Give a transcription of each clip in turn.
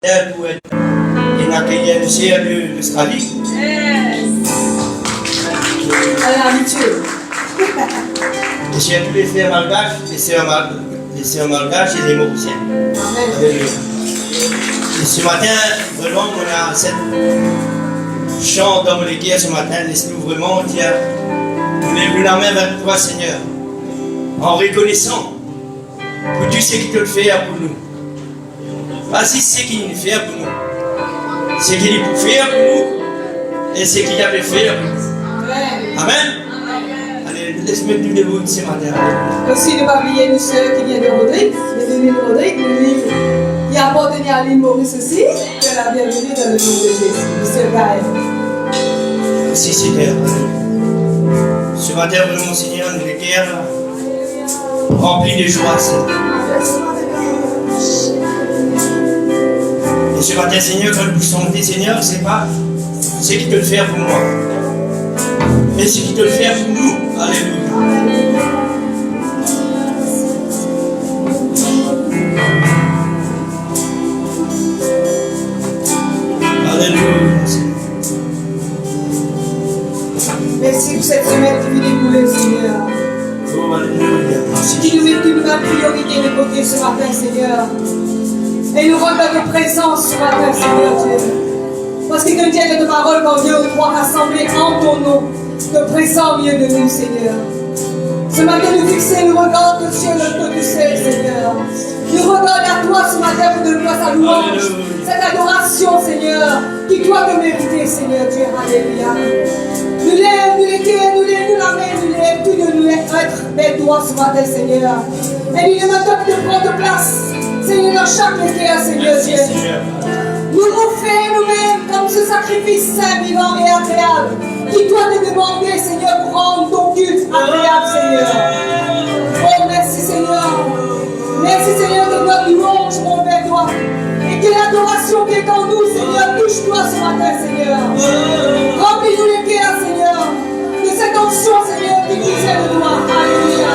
pour être une sérieux d'Australie. Et chez tous les frères malgaches, les sœurs malgaches et les mauriciens. Alléluia. Et ce matin, vraiment, on a cette chant dans les guerres ce matin. Laisse-nous vraiment dire, nous lèvons la main vers toi, Seigneur, en reconnaissant que tu sais qui te le fait pour nous. Pas si c'est qu'il nous fait pour nous. C'est qu'il peut faire pour nous et c'est qu'il a pu faire pour nous. Amen. Allez, laisse-moi nous debout ce matin. Aussi, ne pas oublier une sœur qui vient de Rodrigue, de l'île Rodrigue, le livre qui appartenait à l'île Maurice aussi. Que la bienvenue dans le nom de Jésus. Monsieur Gaël. Merci Seigneur. Ce matin, vraiment Seigneur, nous les cœurs remplis de joie, Seigneur. Et ce matin, Seigneur, quand nous chantons, Seigneur, c'est pas ce qui te le fait pour moi, mais ce qui te le fait pour nous. Alléluia. Alléluia. Merci pour cette semaine qui vient d'écouler, Seigneur. Oh, alléluia. Qui nous met une nouvelle priorité de côté ce matin, Seigneur. Et nous rendons notre présence ce matin, Seigneur Dieu. Parce que Dieu est de parole quand Dieu ou trois rassemblés en ton nom, te présent au milieu de nous, Seigneur. Ce matin, nous fixons nos regards au ciel, le du ciel, Seigneur. Nous regardons à toi ce matin pour donner toi sa louange, cette adoration, Seigneur, qui doit te mériter, Seigneur Dieu. Alléluia. Nous lèvons, nous la main, nous lèvons, tout de nous être belle toi ce matin, Seigneur. Et nous demandons de prendre place, Seigneur, dans chaque cœur, Seigneur Dieu. Nous offrons nous-mêmes comme ce sacrifice saint, vivant et agréable, qui doit te demander, Seigneur, pour rendre ton culte agréable, Seigneur. Oh, merci, Seigneur. Merci, Seigneur, de notre louange, mon Père, toi. Et que l'adoration qui est en nous, Seigneur, touche-toi ce matin, Seigneur. Remplis-nous les cœurs, Seigneur, de cette onction, Seigneur, qui nous est de toi. Alléluia.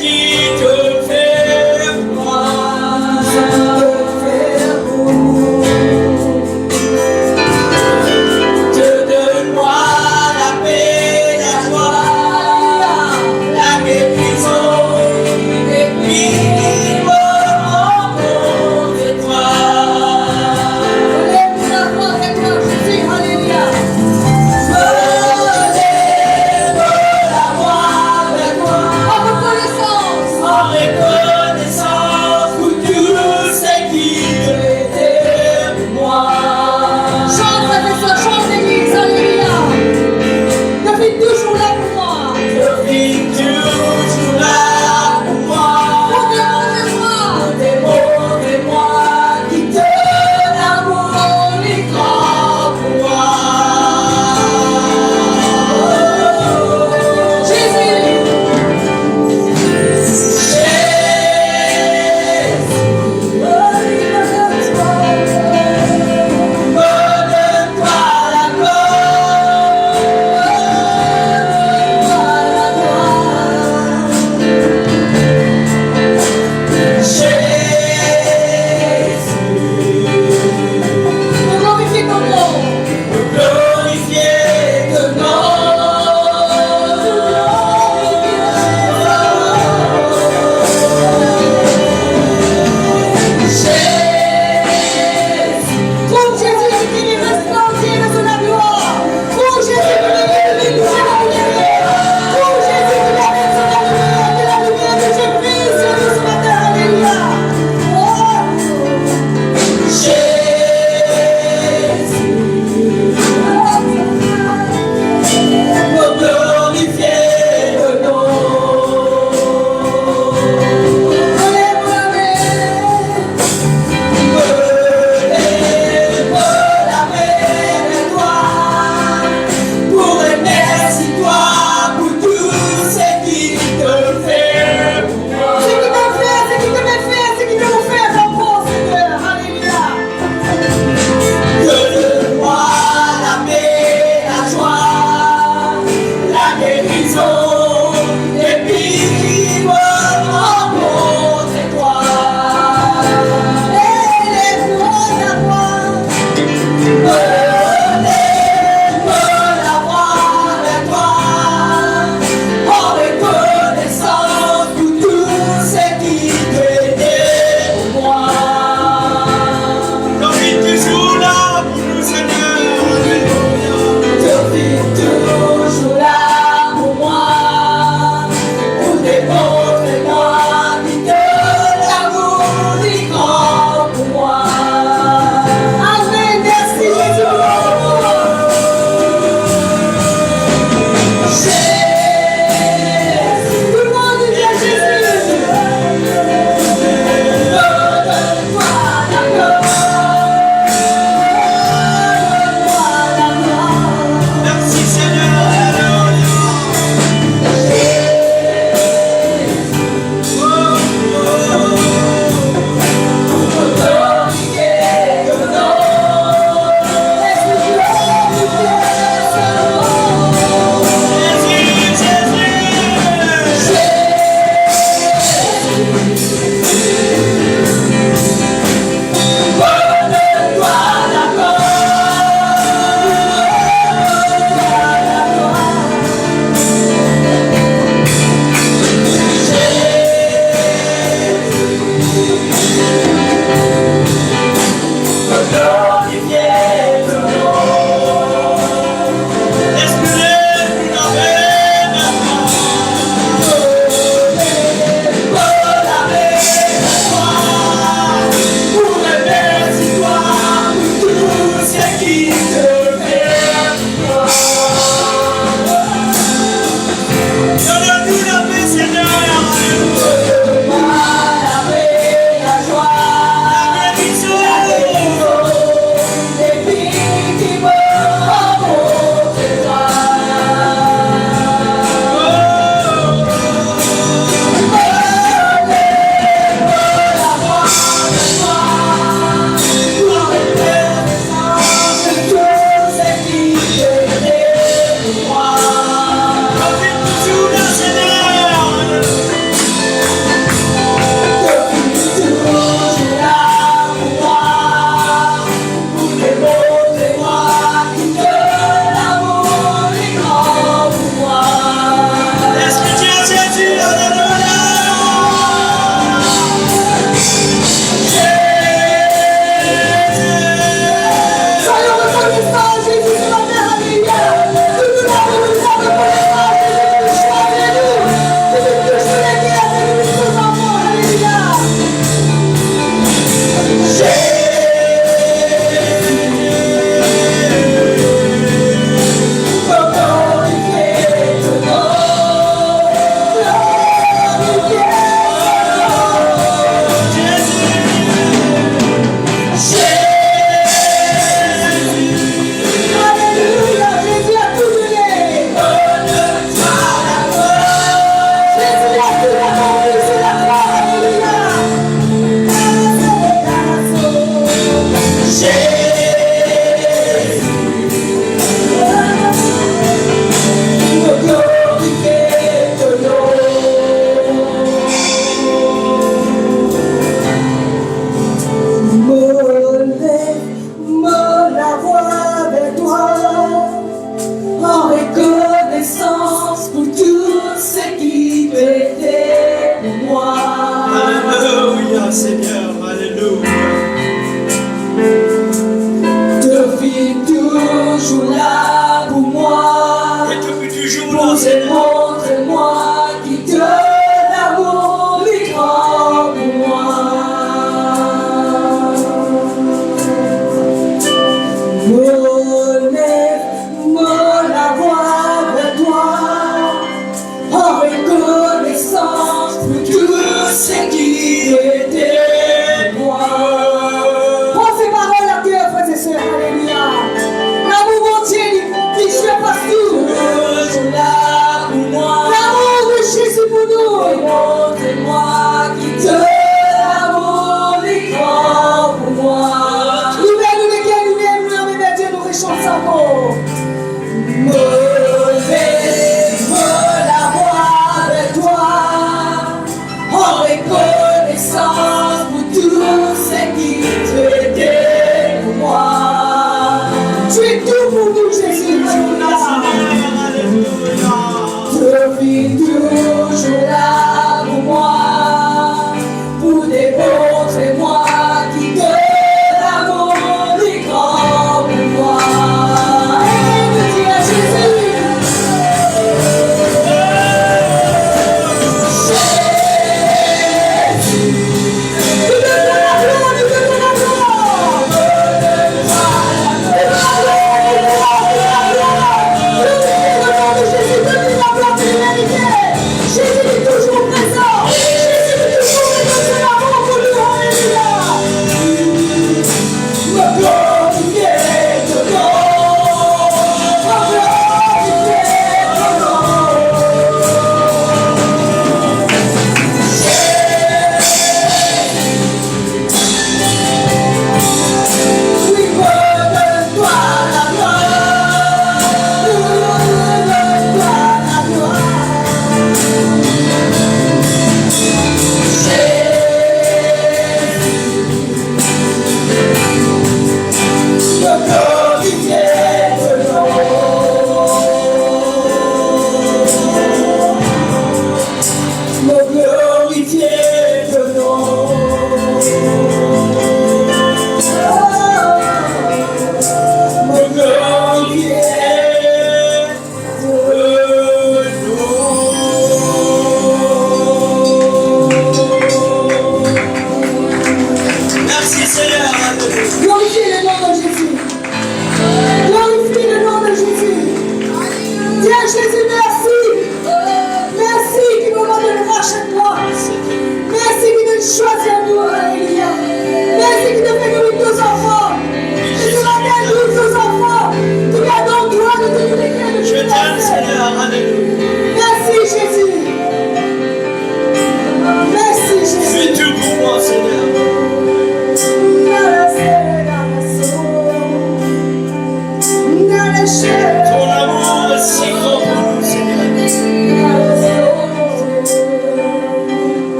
Qui te fait moi,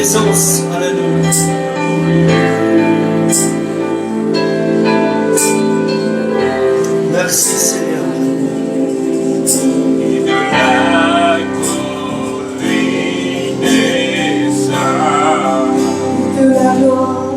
présence. Alléluia. Merci Seigneur. De la gloire.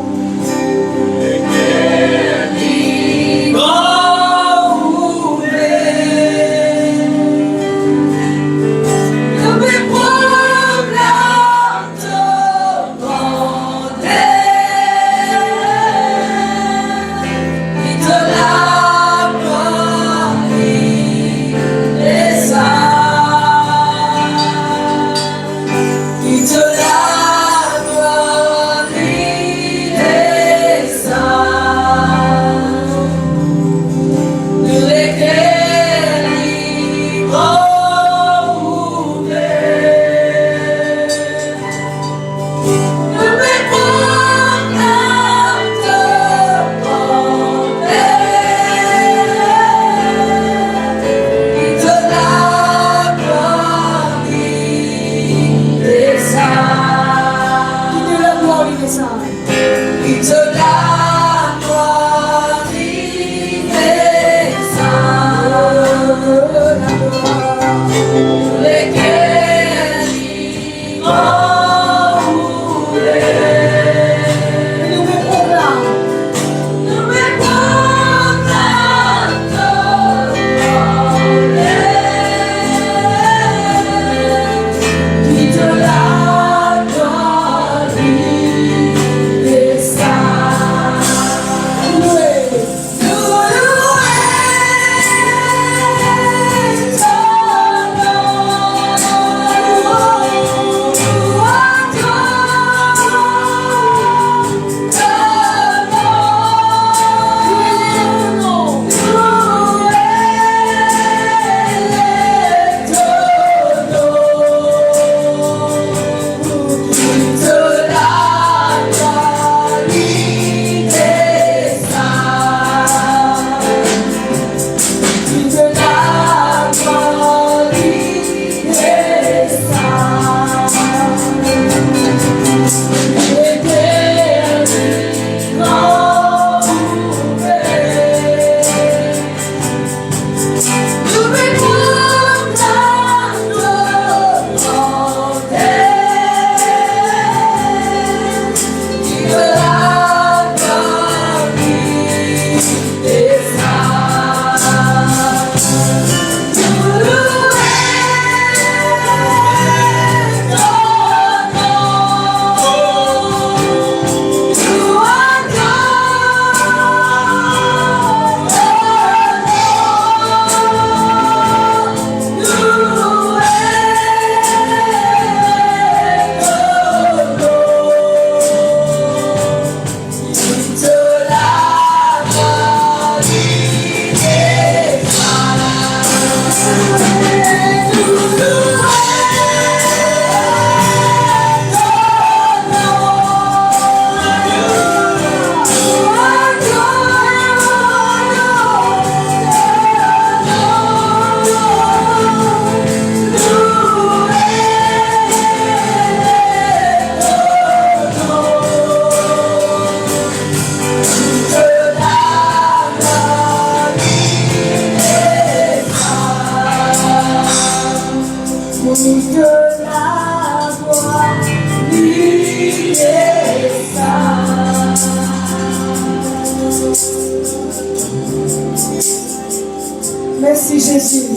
Merci Jésus.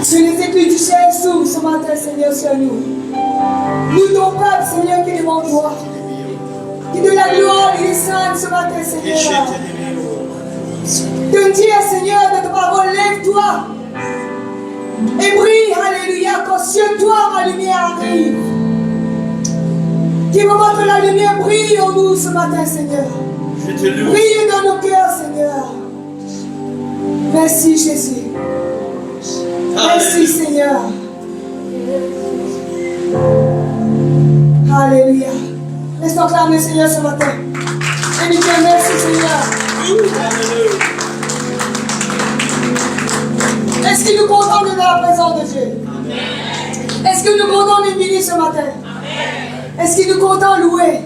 Que les écritures s'ouvrent ce matin, Seigneur, sur nous. Nous, ton peuple, Seigneur, qui est devant toi. Qui de la gloire et des saints ce matin, Seigneur. Te dire, Seigneur, de ta parole, lève-toi. Et brille, alléluia, quand sur toi ma lumière arrive. Qui moment que la lumière brille en nous ce matin, Seigneur. Brille dans nos cœurs, Seigneur. Merci Jésus. Merci Seigneur. Alléluia. Laisse-nous acclamer Seigneur ce matin. Et nous disons merci Seigneur. Est-ce que nous comptons de la présence de Dieu? Est-ce que nous comptons de bénir ce matin? Est-ce qu'il est content de louer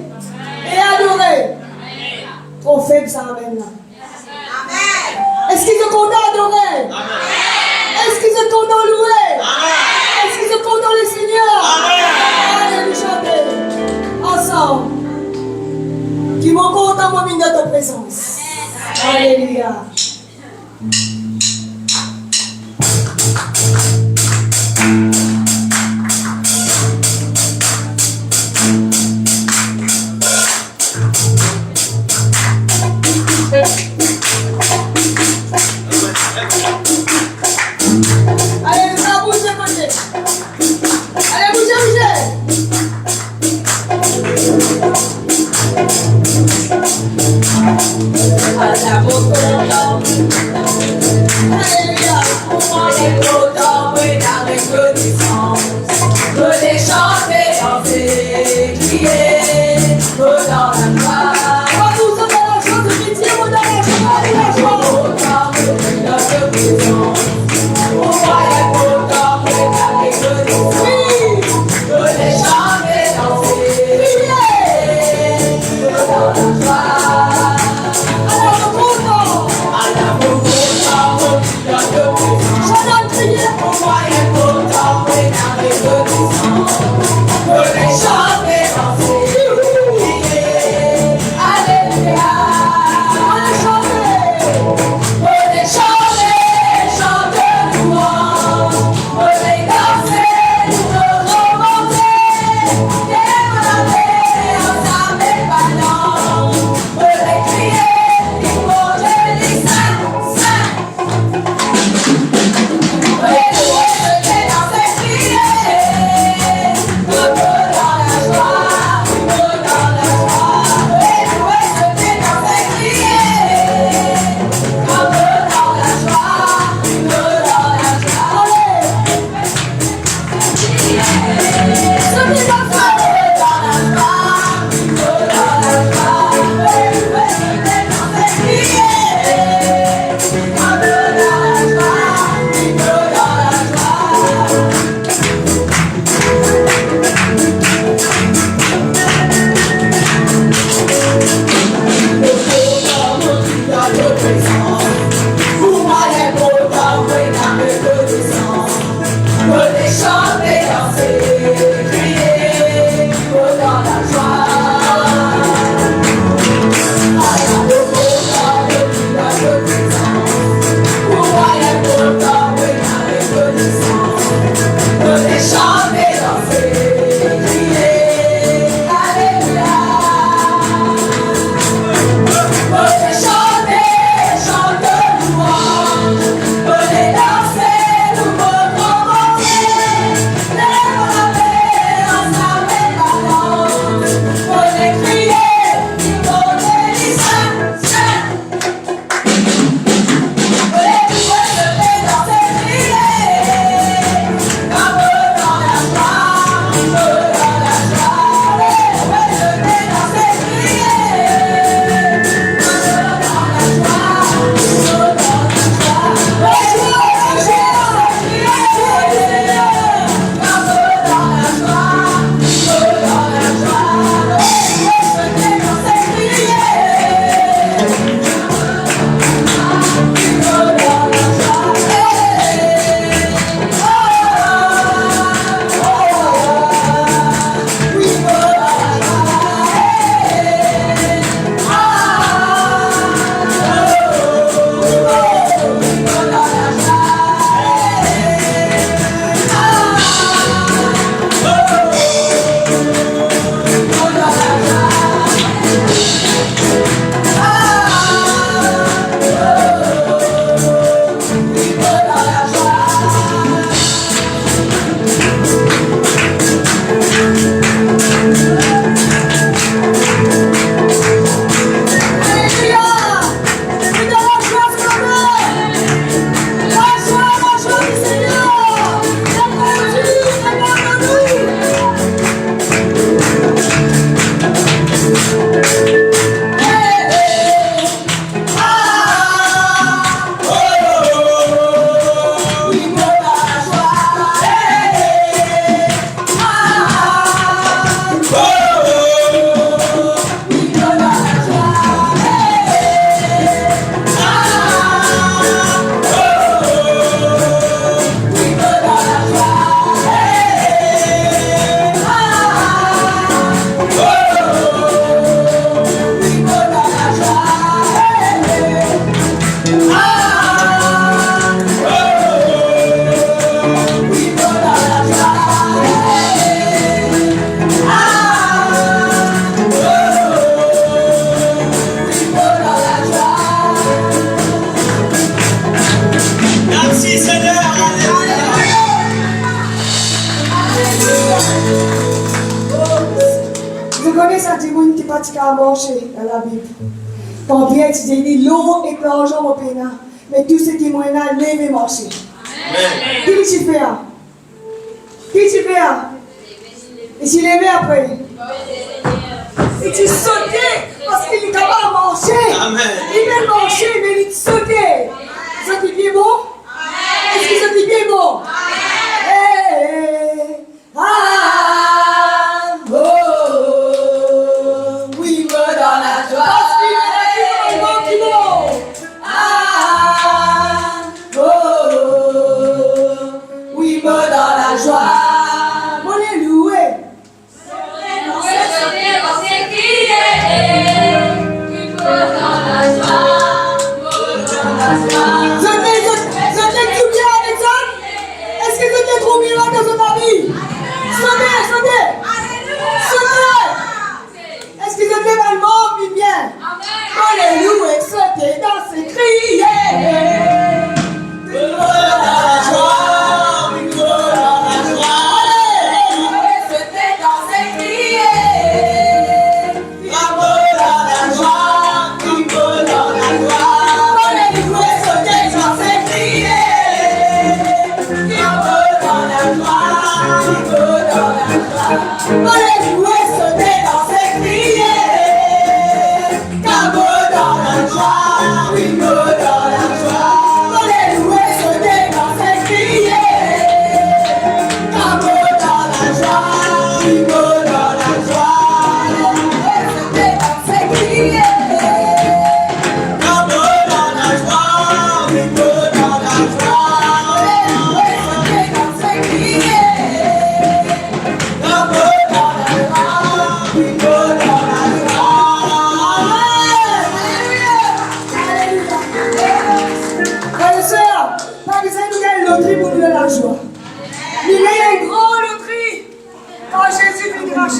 et adorer? Trop faible, ça amène là. Est-ce qu'ils sont contents d'adorer? Est-ce qu'ils sont contents de louer? Est-ce qu'ils sont contents le Seigneur? Allez, nous chanter ensemble. Qui vont content, moi, de ta présence. Alléluia. Allez, nous allons bouger, bouger. Allez, bouger, bouger. Merci Seigneur. Je connais ça, des gens qui pratiquent à manger dans la Bible. Quand bien tu dis l'eau et l'argent au pénal, mais tout ce qui est moyen, lever marcher. Qui tu fais? Qui tu fais? Et tu lever après. Et tu sautais parce qu'il est capable de manger. Il veut manger, mais il sautait. Ça qui est bon? Est-ce que ça qui est bon? Ah, oh, oui, me dans la joie. Parce qu'il est bon qui bon. Ah, oh, oui, me dans la joie. Mon les louer. Est-ce que c'était trop miracle dans ta vie? Sautez! Est-ce que c'était vraiment bien? Alléluia, sautez, dansez, criez!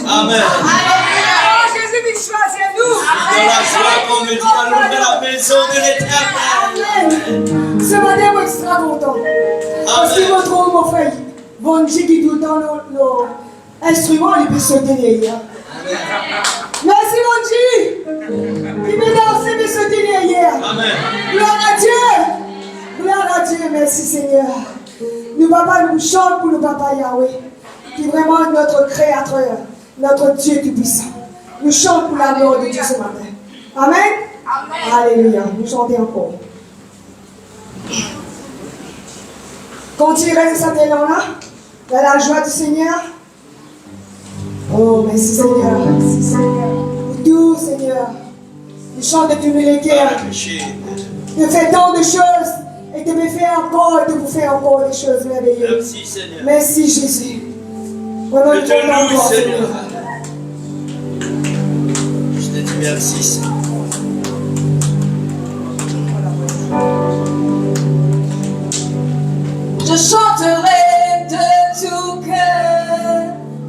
Amen. Oh, Jésus vient choisir nous. Dans la joie qu'on me dit d'allumer la maison de l'Éternel. Amen. Ce matin, moi, je suis très content. Parce qu'il me trouve, mon frère, bon Dieu qui tout le temps l'instrument, il peut sauter derrière. Merci, mon Dieu. Il peut danser, il peut sauter derrière. Amen. Gloire à Dieu. Gloire à Dieu. Merci, Seigneur. Nous, papa, nous chantons pour le papa Yahweh, qui est vraiment notre créateur, notre Dieu tout-puissant. Nous chantons pour la gloire de Dieu ce matin. Amen. Amen. Alléluia. Nous chantons encore. Continuez cet élan-là, dans la joie du Seigneur. Oh, merci Seigneur. Merci Seigneur. Tout Seigneur. Nous chantons de l'humilité. De faire tant de choses. Et de me faire encore, et de vous faire encore des choses merveilleuses. Merci Seigneur. Merci Jésus. Je te loue Seigneur. Je te dis merci Seigneur. Je chanterai de tout cœur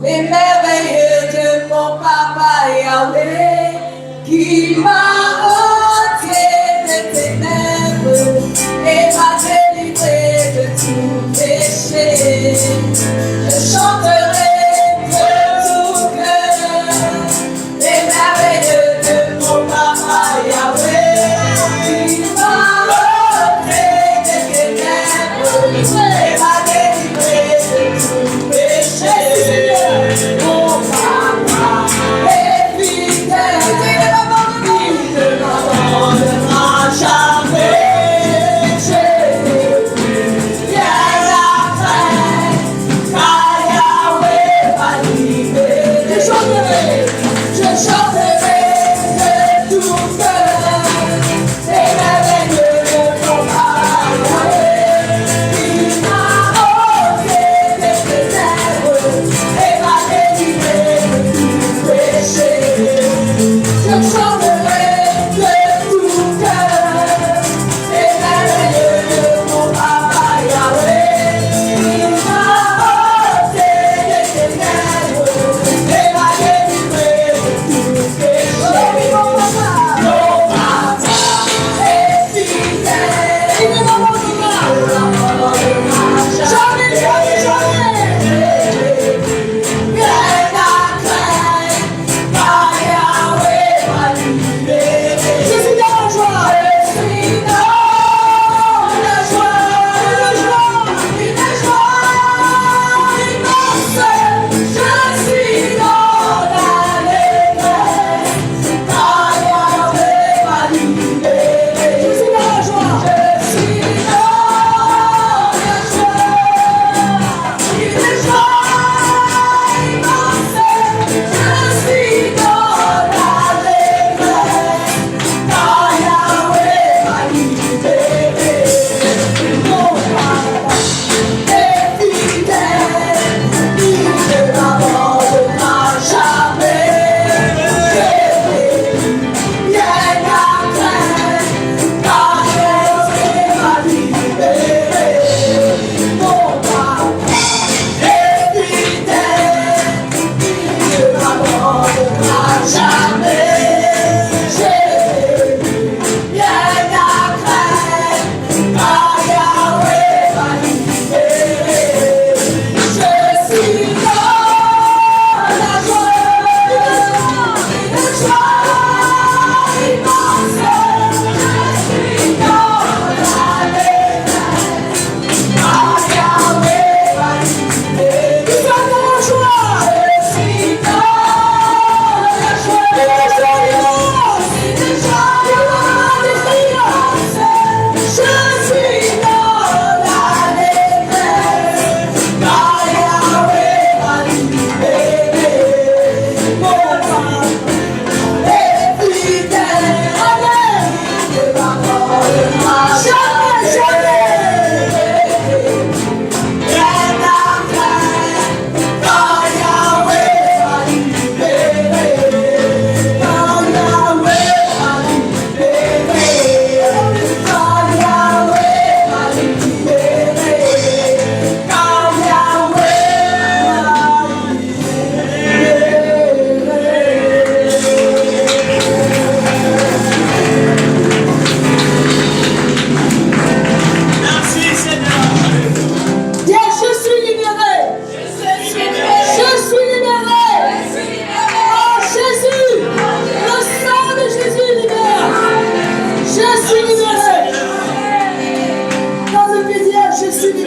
les merveilles de mon papa Yahweh qui m'a ôté des ténèbres et m'a délivré de tout péché. Je chanterai de tout cœur les merveilles de mon papa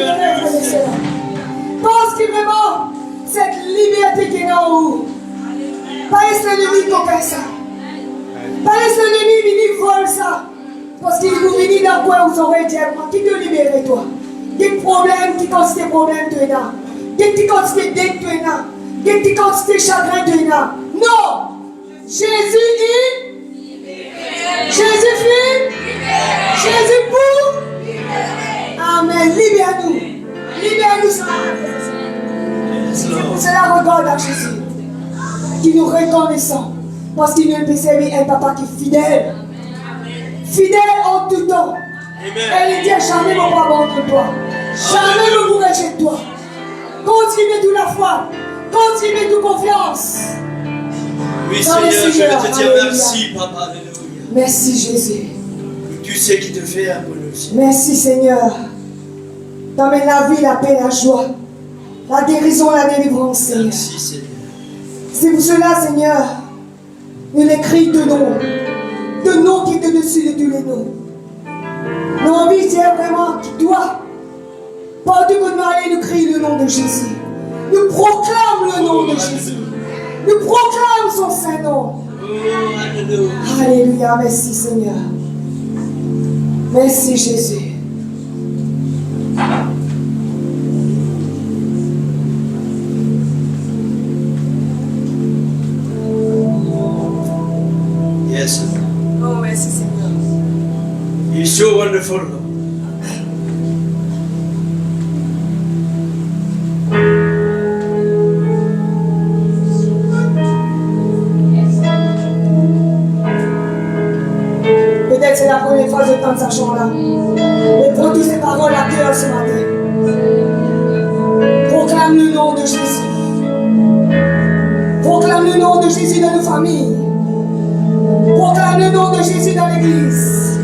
libérer, frères et sœurs. Parce que vraiment, cette liberté qui est en vous, pas laisser l'ennemi toquer ça. Pas laisser l'ennemi venir voler ça. Parce qu'il nous vient dans quoi vous aurez dit, qui te libère toi. Quel problème qui constitue problème tu es là. Quelle quantité d'aide tu es là. Quelle quantité de chagrin tu es là. Non! Jésus est. Jésus fut. Jésus pour. Amen. Libère-nous. Libère-nous ça. C'est pour cela regarde à Jésus. Qui nous reconnaissons. Parce qu'il nous peut servir un papa qui est fidèle. Fidèle en tout temps. Et il dit jamais ne pas abandonner toi. Jamais ne mourrai chez toi. Continue toute la foi. Continue toute confiance. Oui, Seigneur, je veux te dire merci, Papa. Alléluia. Merci, Jésus. Tu sais qui te fait pour nous. Merci, Seigneur. T'amènes la vie, la paix, la joie, la guérison, la délivrance, Seigneur. Merci, Seigneur. C'est pour cela, Seigneur, nous l'écrit de nom qui est au-dessus de tous les noms. Nous avons envie de dire vraiment qu'il doit, partout que nous allons, nous crier le nom de Jésus. Nous proclamons le nom de Jésus. Nous proclamons son Saint-Nom. Alléluia. Alléluia, merci Seigneur. Merci Jésus. Yes. Oh, merci Seigneur. You're so wonderful, Lord. Peut-être c'est la première fois que je tente ce chant-là. Mais prends toutes ces paroles à cœur ce matin. Proclame le nom de Jésus. Proclame le nom de Jésus dans nos familles. Proclame le nom de Jésus dans l'église.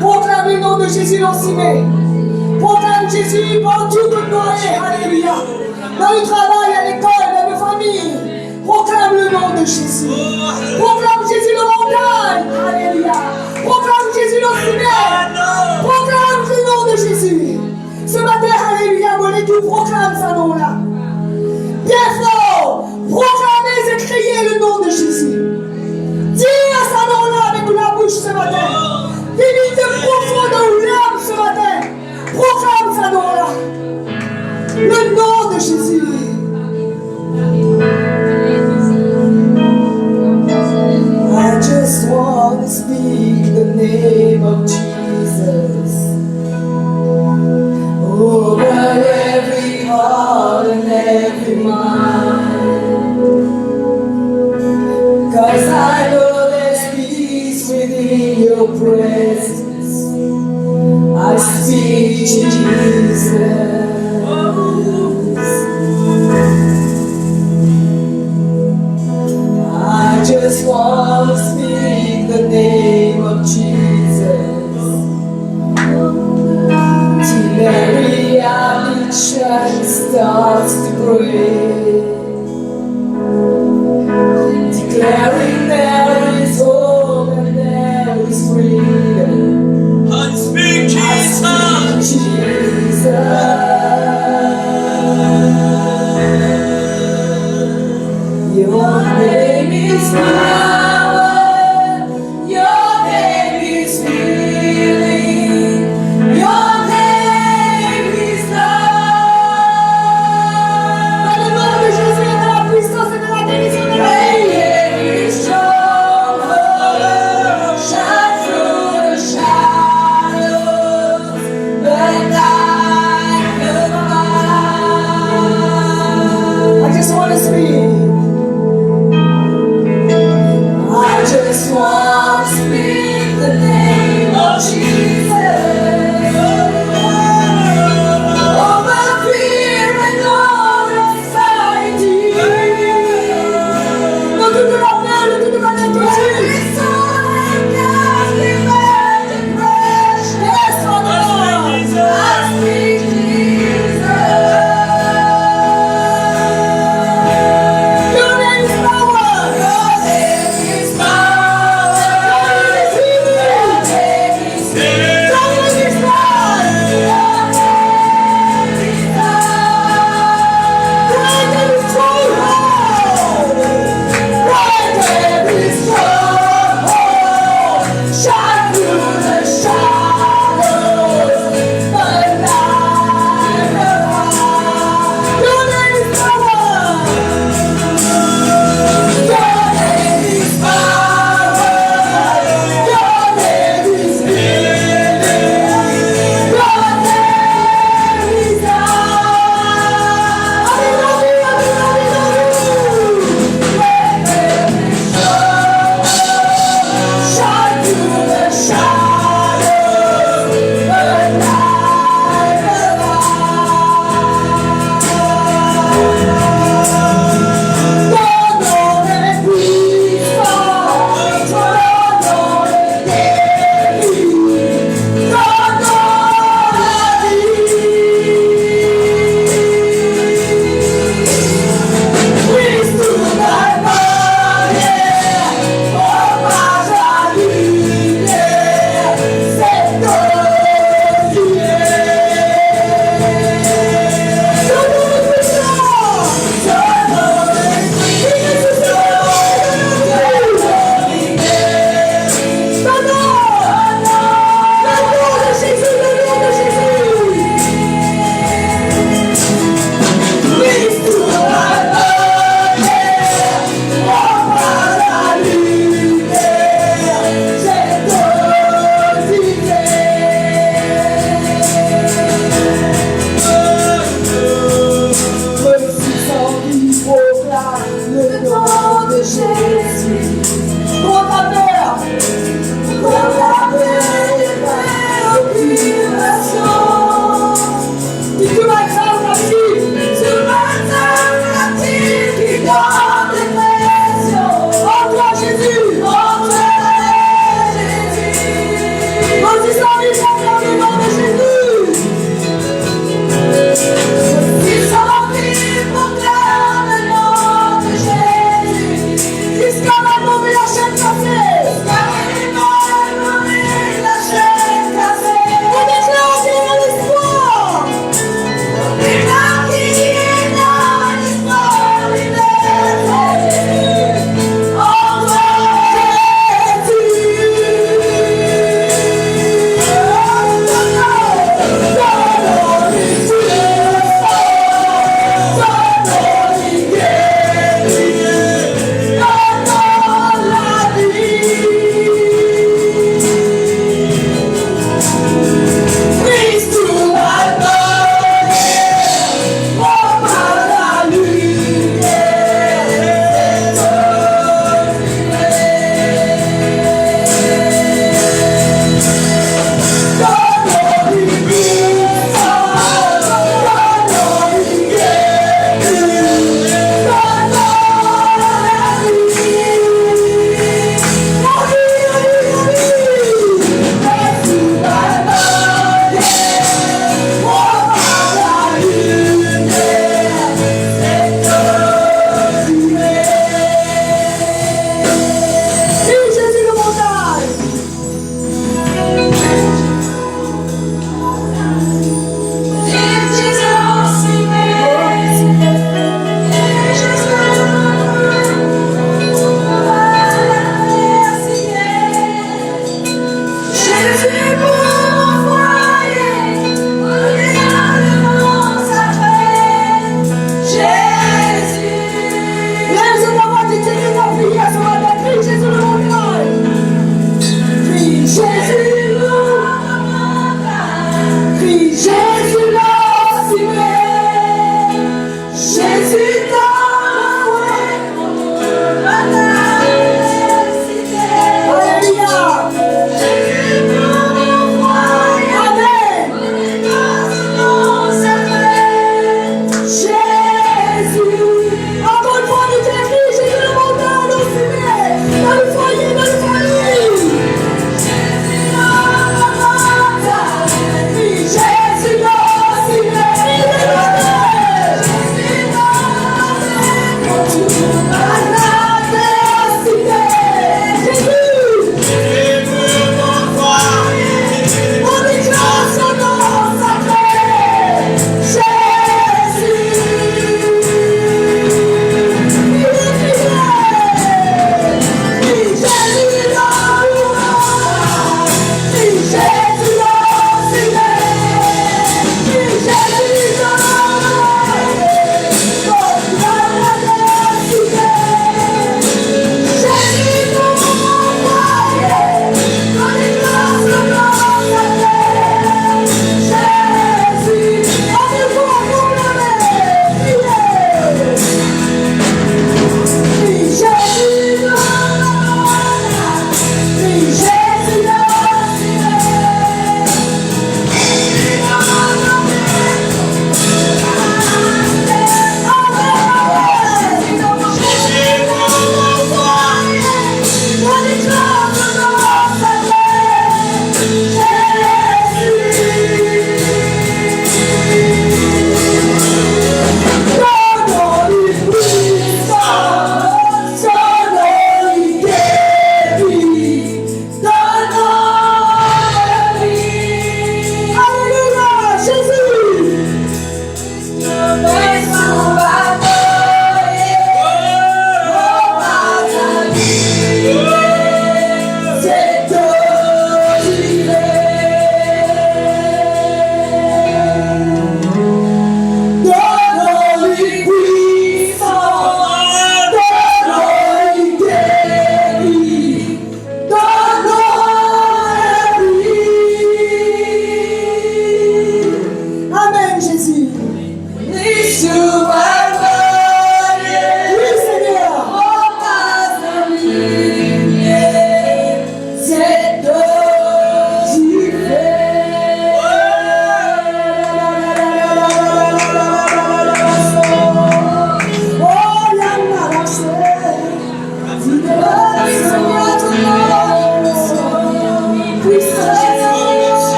Proclame le nom de Jésus dans le ciné. Proclame Jésus partout que nous allons. Alléluia. Dans le travail, à l'école, dans nos familles. Proclame le nom de Jésus. Proclame Jésus dans la montagne. Alléluia. Proclame Jésus dans le ciné. Proclame le nom de Jésus. Ce matin, alléluia, mon équipe proclame ce nom-là. Bien fort. Proclamez et criez le nom de Jésus. Dis à ce nom-là avec la bouche ce matin. Limite profondément l'âme ce matin. Proclame ce nom-là. Le nom de Jésus. I just want to speak the name of Jesus over every heart and every mind. 'Cause I know there's peace within your presence. I speak Jesus.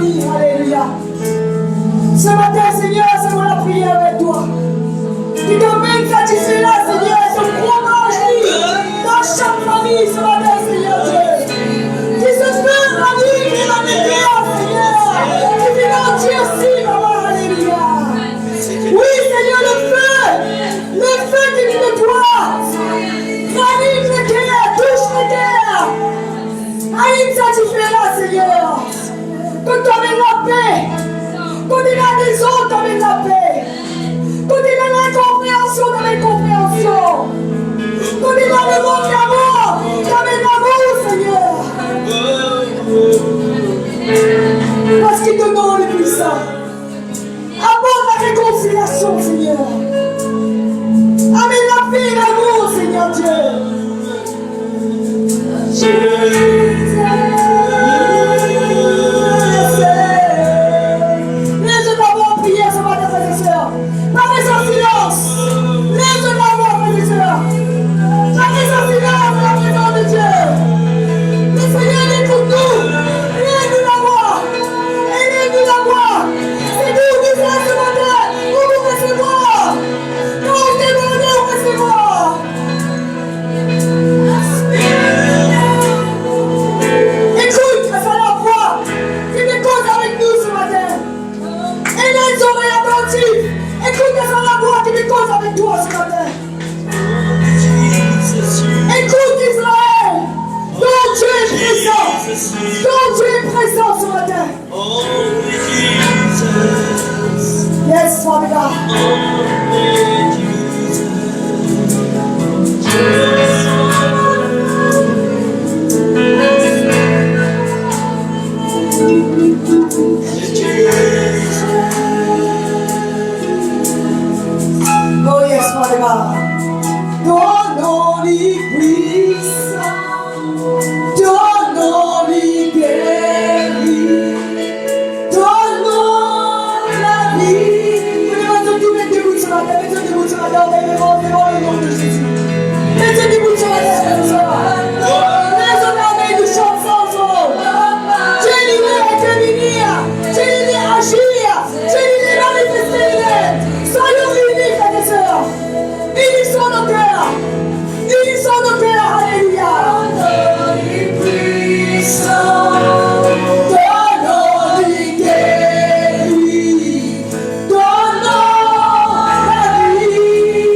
famille. Alléluia. Ce matin, Seigneur, c'est mon la prière avec toi. Tu t'emmènes satisfait là, Seigneur, et te prolonge dans chaque famille ce matin, Seigneur Dieu. Qui se fait la vie, qui la médias, Seigneur. Qui vit l'entier, maman, alléluia. Oui, Seigneur, le feu qui vient de toi. Ranime le cœur, touche le cœur. Aïe, satisfait là, Seigneur. Que tu amènes la paix. Quand il y a des autres, t'amènes la paix. Quand il y a l'incompréhension, t'amènes compréhension. Quand il y a le manque d'amour, t'amènes l'amour, Seigneur. Parce qu'il te donne le puissant. Apporte la réconciliation, Seigneur. Amène la paix et l'amour, Seigneur Dieu. Yes, Father God. Oh yes, Father God. Donne-lui puissance, donne-lui guérir, donne-lui la vie. Mettez tous les debout sur la terre, mettez debout sur la terre, devant le nom de Jésus. Mettez debout sur la terre, comme ça. Les hommes nous chantent sans eau. J'ai l'idée agir, j'ai l'idée manifester. Soyons unis, frères et sœurs. Unissons nos cœurs. Unissons nos cœurs. Alléluia. Donne-lui puissance. Donne-lui guérir. Donne-lui la vie.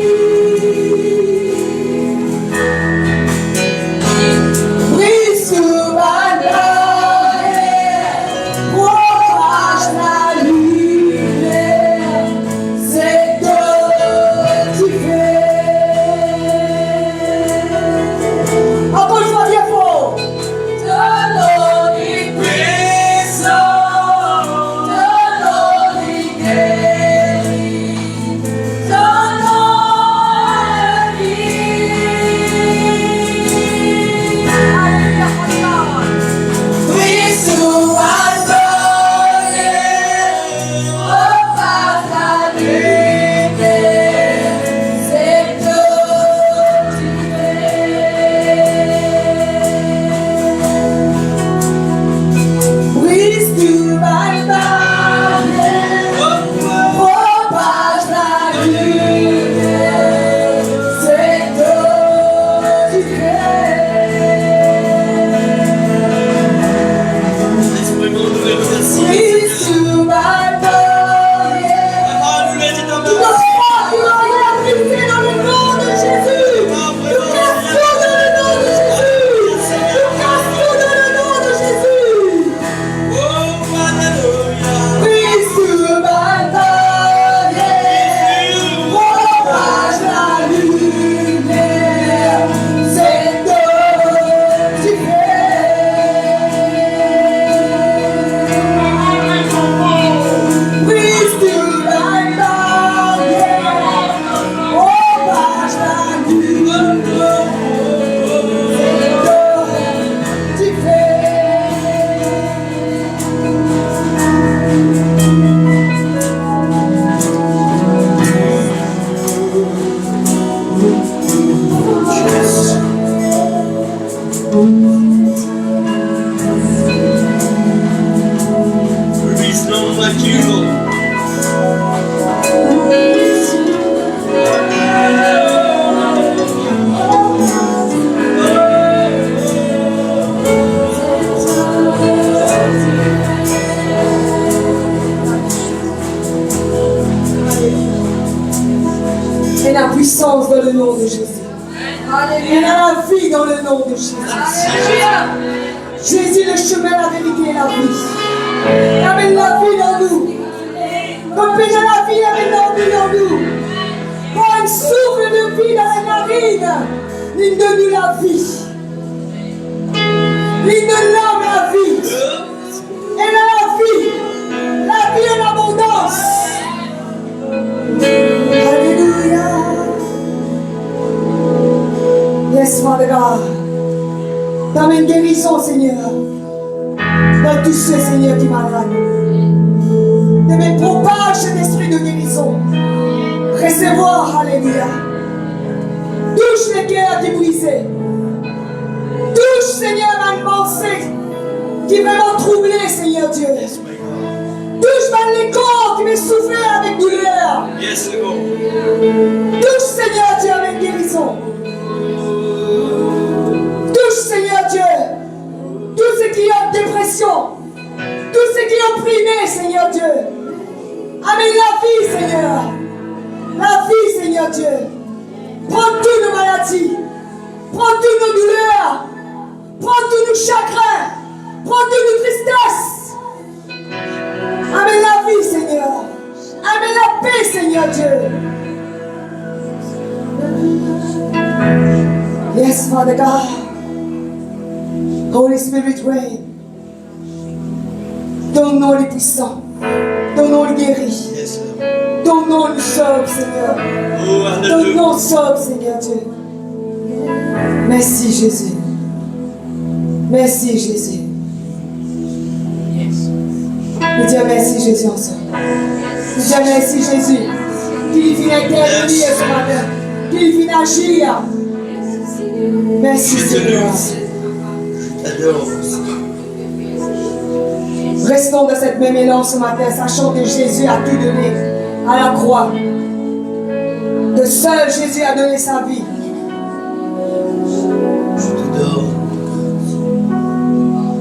et la puissance dans le nom de Jésus. Et la vie dans le nom de Jésus. Jésus, le chemin, la vérité et la vie. Amène la vie dans nous. Repère la vie, amène la vie dans nous. Prends un souffle de vie dans les narines. Ligne de nous la vie. Ligne de l'âme la vie. Et la vie en abondance. Alléluia. Yes, Father God. T'amènes guérison, Seigneur. Dans tous ceux, Seigneur, qui malades. T'amènes propage cet esprit de guérison. Recevoir, Alléluia. Touche les cœurs qui brisés. Touche, Seigneur, ma pensée qui est vraiment troublée, Seigneur Dieu. Touche dans les corps qui m'est soufflé avec douleur. Yes, Lord. Touche, Seigneur Dieu, avec guérison. Touche, Seigneur Dieu, tous ceux qui ont dépression, tous ceux qui ont primé, Seigneur Dieu. Amène la vie, Seigneur. La vie, Seigneur Dieu. Prends toutes nos maladies. Prends toutes nos douleurs. Prends tous nos chagrins. Prends toutes nos tristesses. Amène la vie, Seigneur. Amène la paix, Seigneur Dieu. Yes, Father God. Holy Spirit, reign. Ton nom est puissant. Ton nom est guéri. Yes, Lord. Ton nom nous sauve, Seigneur. Oh, Ton hallelujah. nom sauve, Seigneur Dieu. Merci, Jésus. Merci, Jésus. Nous disons merci, Jésus, ensemble. Nous disons merci, Jésus. Qu'il vient intervenir ce matin. Qu'il vient agir. Merci, Je te Seigneur. loue. Je t'adore. Restons dans cette même élan ce matin, sachant que Jésus a tout donné à la croix. Que seul Jésus a donné sa vie. Je t'adore.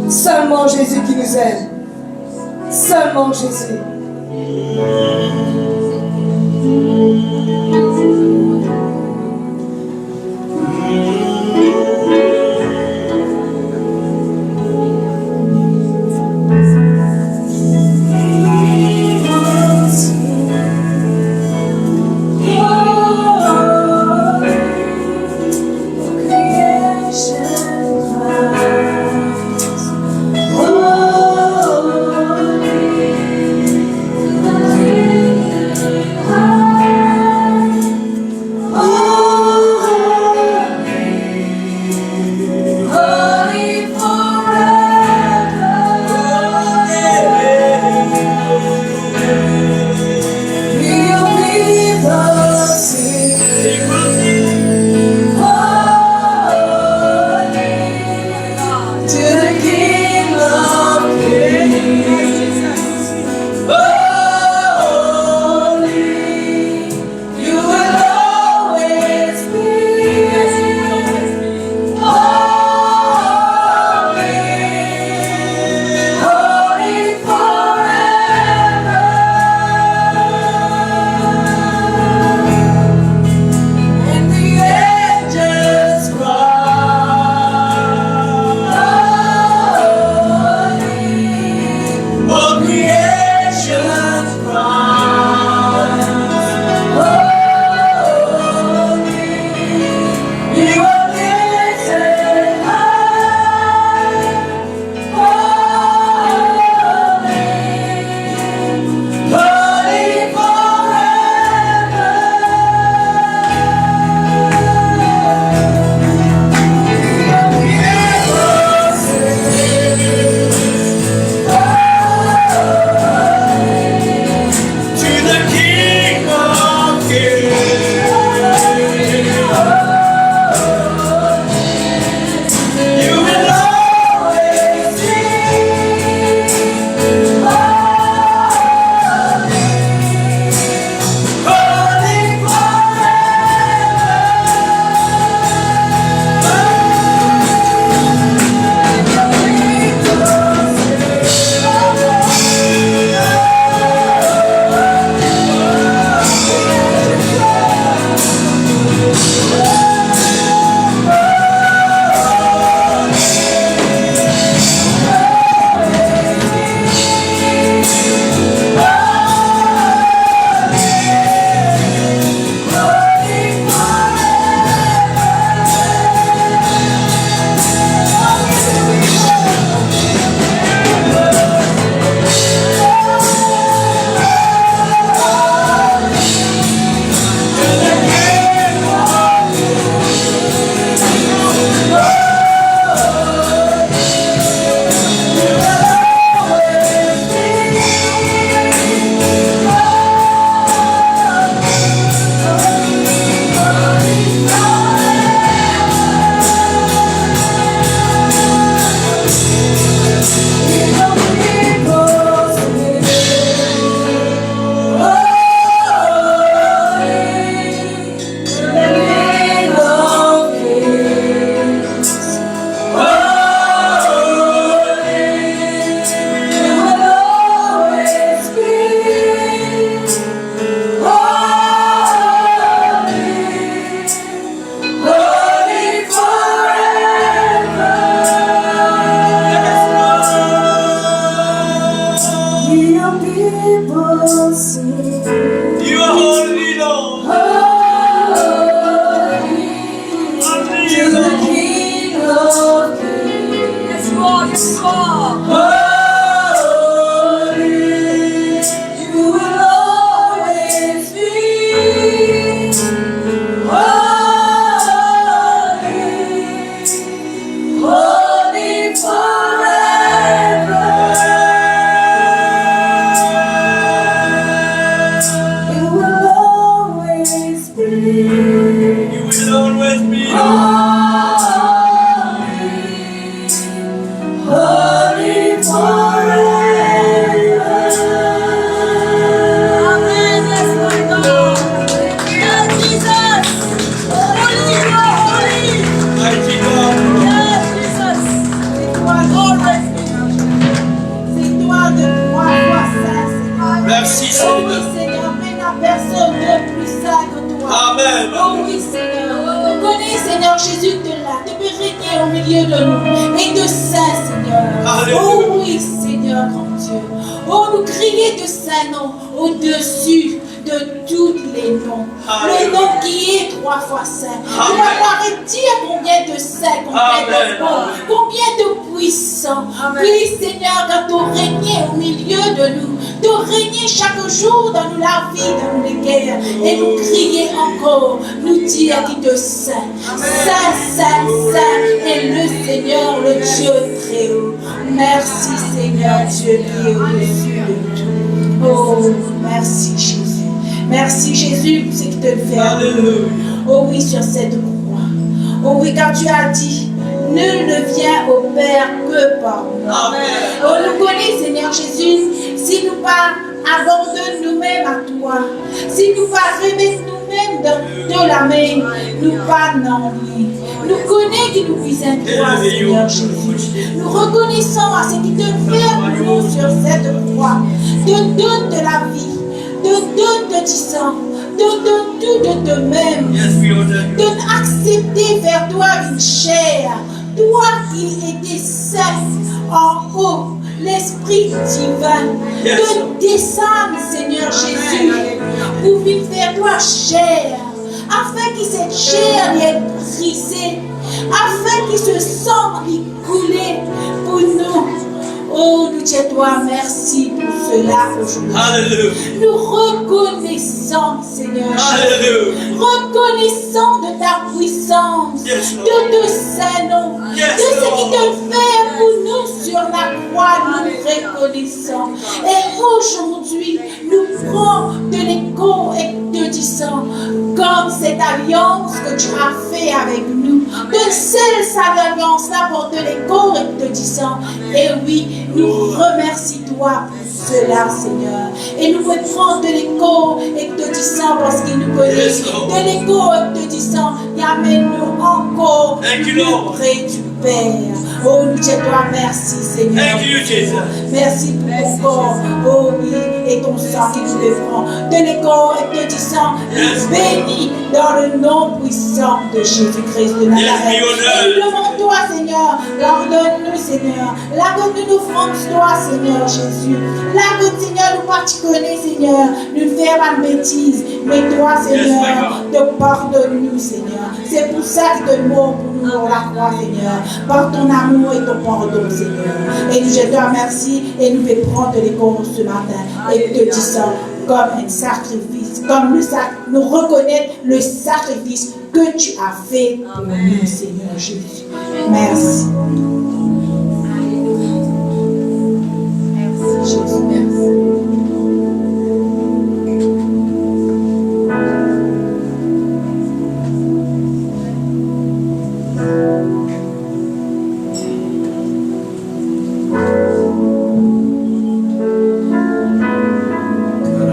Seulement Jésus qui nous aime. Seulement Jésus. You will always be holy forever. Amen. Yes, my God. Yes, Jesus. Holy, you are holy. mighty God. Yes, Jesus. C'est toi, always be. C'est toi de trois fois saint, Seigneur. Merci, Oh Seigneur. oui, Seigneur, mais la personne de plus saint que toi. Amen. Oh oui, Seigneur. Nous connaissons, Seigneur Jésus, de là. Tu peux régner au milieu de nous. Et de saint, Seigneur. Alléluia. Oh oui, Seigneur, grand Dieu. Oh, nous crier de saint nom au-dessus de tous les noms. Alléluia. Le nom qui est trois fois saint. Tu Amen. vas voir et dire combien de saints, combien de Amen. bons, combien de puissants. Oui, Seigneur, quand tu régnes au milieu de nous, tu régnes chaque jour dans nous la vie, dans nous les guerres, et nous crier encore, nous dire qu'il te saint. Saint, saint, saint est le Seigneur, le Dieu très haut. Merci, Seigneur Dieu qui est au-dessus de tout. Oh, merci Jésus. Merci Jésus pour ce qui te fait. Alléluia. Oh oui, sur cette croix. Oh oui, car tu as dit, nul ne vient au Père que par moi. Amen. Oh, nous connaissons, Seigneur Jésus, si nous pas abandonnons nous-mêmes à toi, si nous pas remettons nous-mêmes de la main, nous pas non lui. Nous connaissons que nous visons toi, Seigneur Jésus. Nous reconnaissons à ce qui te fait pour nous sur cette croix. Te donne de la vie, te donne de du sang, te donne tout de toi-même. Yes, we honor you. De accepter vers toi une chair, toi qui étais saint en haut, l'Esprit divin, Yes. de descendre, Seigneur Jésus, pour venir vers toi chair, afin que cette chair y ait brisé, afin qu'il se sente y couler pour nous. Oh, nous disons toi merci pour cela aujourd'hui. Alléluia. Nous reconnaissons, Seigneur Jésus. Alléluia. Reconnaissant de ta puissance, Yes, Lord. de saint nom, Yes, de ce qui Lord. te fait pour nous sur la croix, nous reconnaissons. Et aujourd'hui, nous prenons de l'écho et te disons, comme cette alliance que tu as fait avec nous, de cette alliance-là pour de l'écho et te disons, et oui, nous remercions toi pour cela, Seigneur. Et nous prendre de l'écho et te disons parce qu'il nous connaît. Yes, Lord. De l'écho et te disons, y amène-nous encore Thank you, plus Lord. près du Père. Oh, nous te toi merci, Seigneur. Thank you, Jesus. Merci pour ton corps, oh oui, et ton sang qui nous défend. De l'écho et te disons, Yes, béni dans le nom puissant de Jésus-Christ de Nazareth. Yes, we honor. Et nous demandons-toi, Seigneur, pardonne-nous, Seigneur. Lave-nous offense-toi, Seigneur Jésus. Lave, Seigneur, nous pas tu connais, Seigneur. Nous ne faisons pas de bêtises. Mais toi, Seigneur, te pardonne-nous, Seigneur. C'est pour ça que tu es mort pour nous sur la croix, Seigneur. Par ton amour et ton pardon, Seigneur. Et nous, je te remercie et nous vais prendre les corps ce matin. Et te disons, comme un sacrifice, comme nous reconnaître le sacrifice que tu as fait pour nous, Seigneur Jésus. Merci. Merci, Jésus.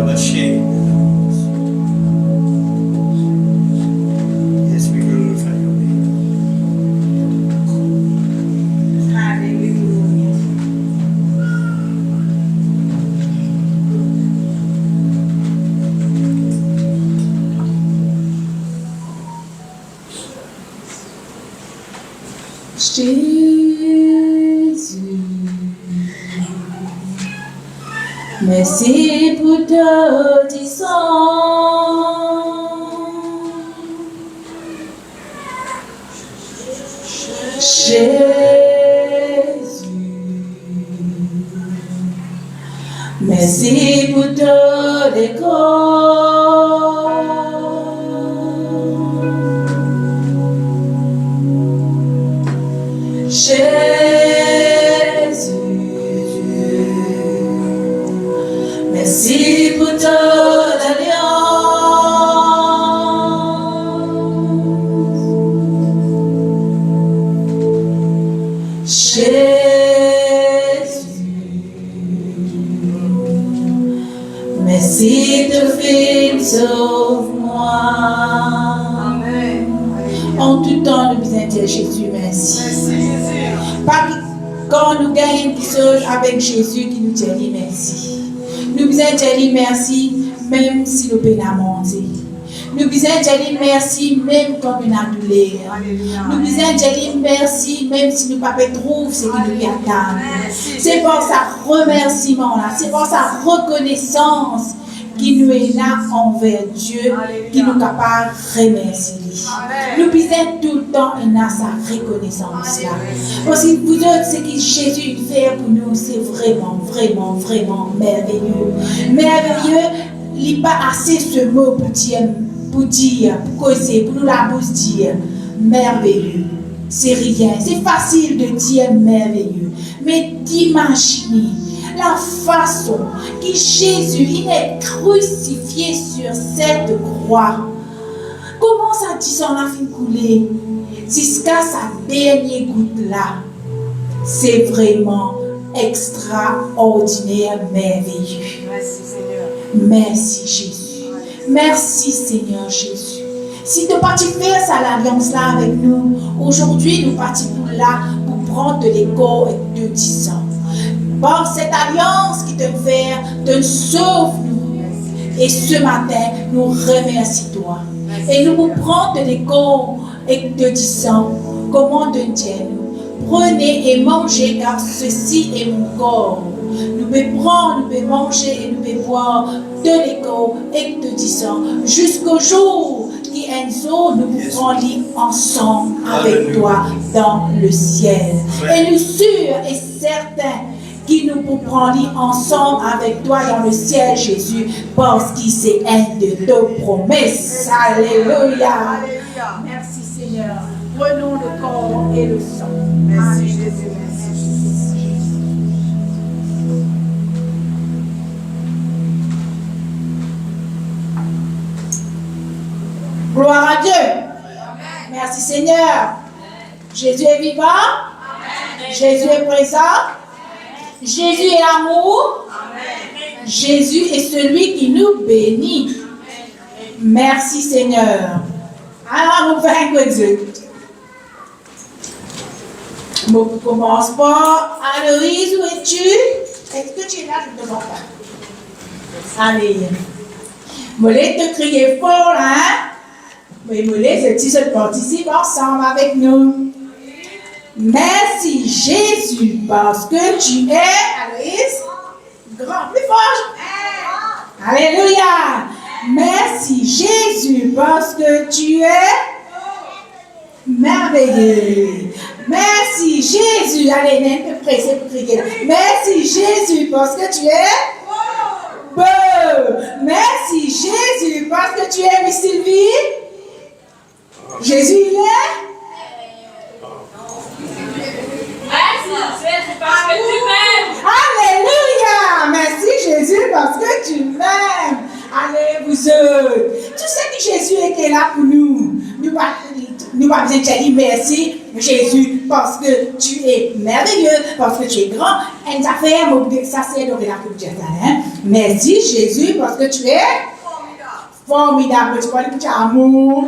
Merci. Yes, we glorify your name. Jésus, merci pour ton sang. Jésus, merci pour ton décor. Jésus, merci pour ton alliance. En tout temps, nous disons Jésus, merci. Pas quand nous gagnons quelque chose avec Jésus qui nous dit merci. Nous disons merci même si nous pouvons monter. Nous disons merci même quand nous avons douleur. Nous disons merci même si nous ne pouvons pas trouver ce qui nous attend. C'est pour sa remerciement, c'est pour sa reconnaissance qui nous est là envers Dieu, qui nous est capable de remercier. Nous disons tout le temps et dans sa reconnaissance là. Parce que vous autres, ce que Jésus fait pour nous, c'est vraiment, vraiment, vraiment merveilleux. Merveilleux, il n'y a pas assez ce mot pour dire, pour causer, pour nous la bouche dire merveilleux. C'est rien, c'est facile de dire merveilleux. Mais d'imaginer la façon que Jésus il est crucifié sur cette croix. Comment ça dit son a fait couler jusqu'à sa dernière goutte là. C'est vraiment extraordinaire, merveilleux. Merci Seigneur. Merci Jésus. Merci Seigneur Jésus. Si tu partis faire ça l'alliance là avec nous, aujourd'hui nous partons là pour prendre de l'écho et de 10 ans. Par cette alliance qui te fait, te sauve nous. Et ce matin, nous remercions toi. Et nous vous prenons de l'écho et de 10 ans. Comment de Dieu nous. Prenez et mangez car ceci est mon corps. Nous pouvons prendre, nous pouvons manger et nous pouvons boire de l'écho et de 10 ans. Jusqu'au jour qui Enzo, nous pouvons lire ensemble avec toi dans le ciel. Et nous sûrs et certains qui nous pourrons lire ensemble avec toi dans le ciel, Jésus, parce qu'il c'est un de tes promesses. Alléluia. Merci Seigneur. Prenons le corps et le sang. Merci Jésus. Merci Jésus. Gloire à Dieu. Amen. Merci Seigneur. Jésus est vivant. Amen. Jésus est présent. Amen. Jésus est amour. Amen. Jésus est celui qui nous bénit. Amen. Merci Seigneur. Alors, nous faisons un peu de on commence par Aloïse, où es-tu? Est-ce que tu es là? Je ne te vois pas. Allez. Mollet te crier fort, hein? Mais Mollet, c'est-tu se participe ensemble avec nous? Merci Jésus, parce que tu es, Aloïse, grand, plus fort. Alléluia. Merci Jésus, parce que tu es merveilleux. Merci Jésus. Allez, même peu pressé pour crier là. Merci Jésus, parce que tu es beau. Merci Jésus, parce que tu es Miss Sylvie. Jésus, il est. Merci Jésus, parce que tu m'aimes. Alléluia. Merci Jésus, parce que tu m'aimes. Allez, vous autres. Tu sais que Jésus était là pour nous. Nous pas besoin de dire merci, Jésus, parce que tu es merveilleux, parce que tu es grand. Et ça fait un mot, ça c'est de la culture. Merci Jésus, parce que tu es formidable. Tu vois que tu as amour.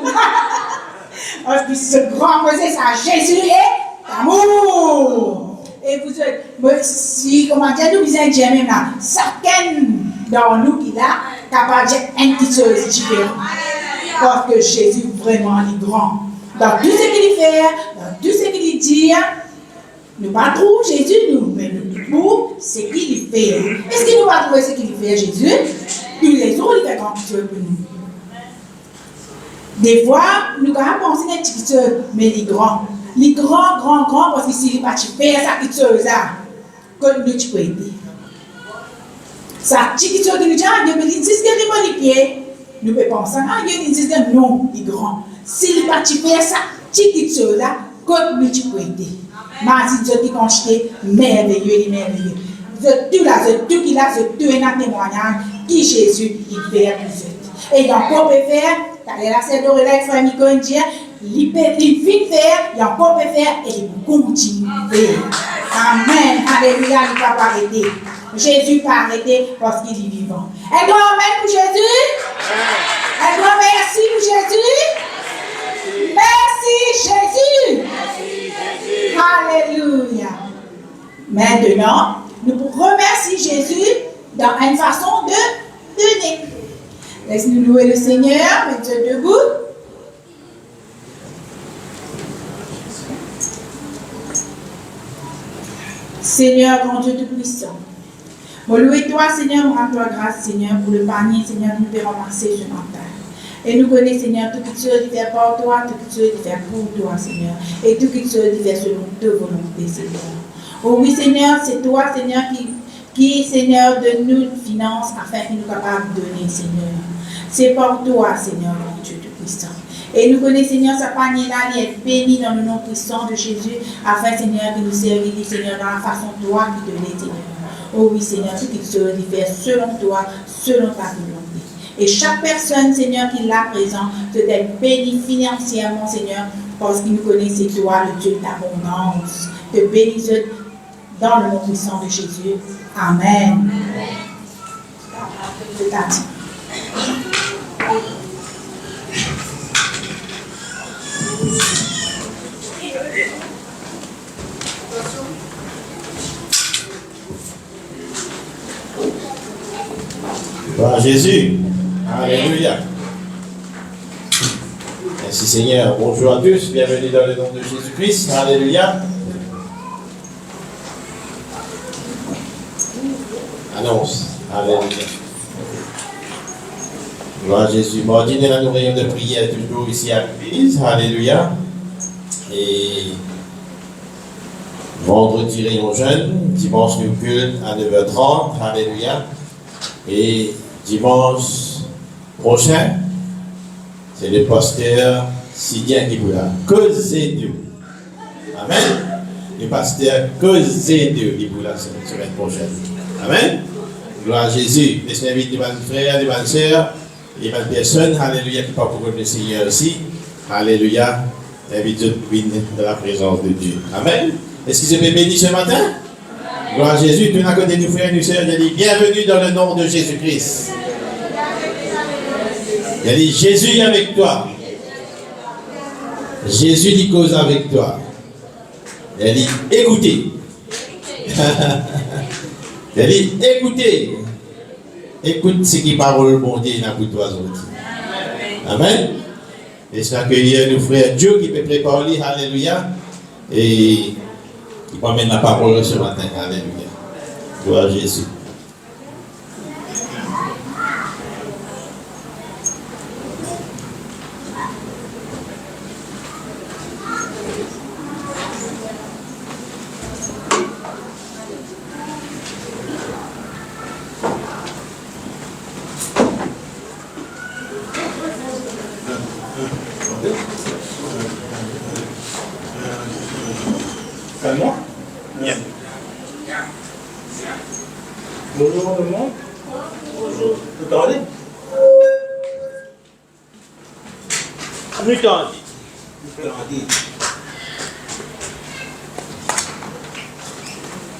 Parce que ce grand mot, c'est ça. Jésus est amour. Et vous êtes, si, comment dire, nous disons Dieu même là, chacun dans nous qui là, capable de dire une petite chose différente. Parce que Jésus vraiment est grand. Dans tout ce qu'il fait, dans tout ce qu'il dit, nous ne pas trouver Jésus, nous, mais nous trouvons ce qu'il fait. Est-ce qu'il nous va trouver ce qu'il fait, Jésus? Tous les autres, il fait grand chose pour nous. Des fois, nous avons pensé à une petite chose, mais il est grand. Il est grand, parce que s'il n'est pas fait ça petite chose là, comme nous tu peux aider. Ça petite chose qui nous dit, ah, Dieu me dit, c'est ce qu'il est les pieds. Nous pouvons penser, ah, Dieu nous dit, non, il est grand. S'il n'est pas fait ça petite chose là, comme nous tu peux aider. Mais si Dieu t'ai conjeté, merveilleux. Tout là, tout qu'il a, tout est un témoignage qui Jésus, il fait pour vous. Et donc, on peut faire, car il a cette oreille avec famille Condien, il vient faire, il encore peut faire, et il continue à faire. Amen. Alléluia, il ne va pas arrêter. Jésus ne va pas arrêter parce qu'il est vivant. Un grand amen pour Jésus. Un grand merci pour Jésus. Merci Maintenant, nous remercions Jésus dans une façon de donner. Laisse-nous louer le Seigneur, mettez debout. Seigneur, grand Dieu Tout-Puissant, je loue toi, Seigneur, je rends toi grâce, Seigneur, pour le panier, Seigneur, nous pouvons ramasser ce matin. Et nous connaissons, Seigneur, tout ce que tu fais pour toi, tout ce que tu fais pour toi, Seigneur, et tout ce que tu fais selon ta volonté, Seigneur. Oh oui, Seigneur, c'est toi, Seigneur, qui, Seigneur, de nous finances afin que nous soyons capables de donner, Seigneur. C'est pour toi, Seigneur, mon Dieu Tout-Puissant. Et nous connaissons, Seigneur, ce panier-là, il est béni dans le nom puissant de Jésus, afin, Seigneur, que nous servions, Seigneur, dans la façon toi qui donnes, Seigneur. Oh oui, Seigneur, tout ce que tu fais selon toi, selon ta volonté. Et chaque personne, Seigneur, qui est là présent, peut être béni financièrement, Seigneur, parce qu'il nous connaît, c'est toi, le Dieu d'abondance. Te bénisse dans le nom puissant de Jésus. Amen. Je t'attends. Gloire à Jésus. Alléluia. Merci Seigneur. Bonjour à tous. Bienvenue dans le nom de Jésus-Christ. Alléluia. Annonce. Alléluia. Gloire à Jésus. Mardi, nous avons réunion de prière toujours ici à l'église. Alléluia. Et vendredi, réunion jeune. Dimanche, nous culte à 9h30. Alléluia. Et dimanche prochain, c'est le pasteur Sidien qui vous l'a causé Dieu. Amen. Le pasteur causé Dieu qui vous l'a la semaine prochaine. Amen. Gloire à Jésus. Laissez-moi inviter les bonnes frères, les bonnes sœurs, les bonnes personnes, alléluia, qui parlent pour le Seigneur aussi. Alléluia. Invite dans la présence de Dieu. Amen. Est-ce que vous êtes bénis ce matin? Gloire à Jésus. Tout à côté de nous, frères et nous sœurs, il dit bienvenue dans le nom de Jésus-Christ. Il dit Jésus est avec toi. Jésus dit cause avec toi. Il dit écoutez. Il dit écoutez. Écoute ce qui parole bon Dieu n'a pour toi autres. Amen. J'espère qu'il y a nos frères Dieu qui peut préparer. Alléluia. Et qui peut amener la parole ce matin. Alléluia. Gloire à Jésus. Calme-moi. Bien. Bonjour tout le monde. Bonjour. Vous t'entendez? Nous t'entendons.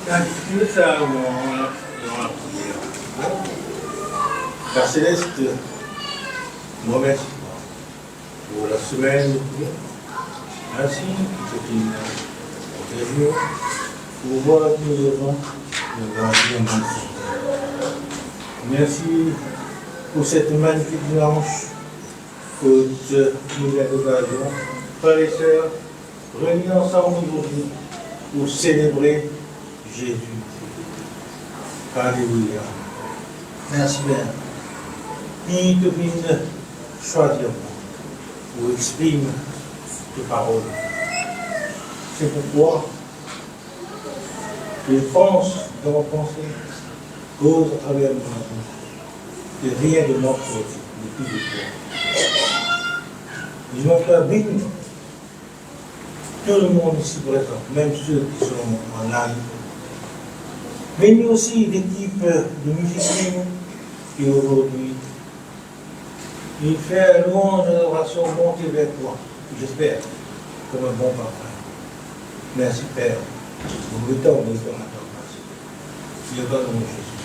La difficulté, ça, dans la prière. Père Céleste, nous remercions pour la semaine de prière. Merci pour cette occasion pour voir que nous devons grandir ensemble. Merci pour cette magnifique dimanche que tu nous as l'occasion, frères et sœurs, réunis ensemble aujourd'hui pour célébrer Jésus. Alléluia. Merci Père. Qui te vient choisir pour exprimer tes paroles. C'est pourquoi je pense dans ma pensée, cause à travers mon bouche, que rien de notre côté, de tout de toi. Je m'appelle béni tout le monde ici présent, même ceux qui sont en live. Béni aussi l'équipe de musiciens qui aujourd'hui il fait louange et adoration monter vers toi, j'espère, comme un bon papa. Merci Père, nous mettons dans ta grâce. Il va dans Jésus.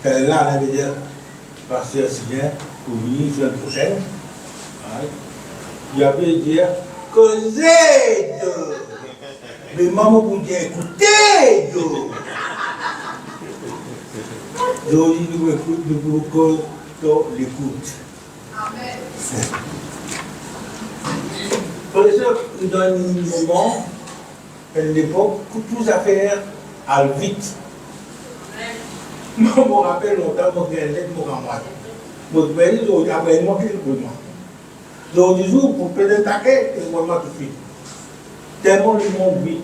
Là, on avait dit, pasteur Sidien, pour venir la semaine prochaine. Il avait dit, causer de. Mais maman vous dit écoutez de. Je vous dis nous écoute, nous cause de l'écoute. Amen. Professeur nous donne un moment, à l'époque, où tout à faire à vite. Moi, je me rappelle longtemps, je me rappelle longtemps. Je me rappelle longtemps, je me dis, pour peut-être attaquer, je me rappelle tout de suite. Tellement le monde vit.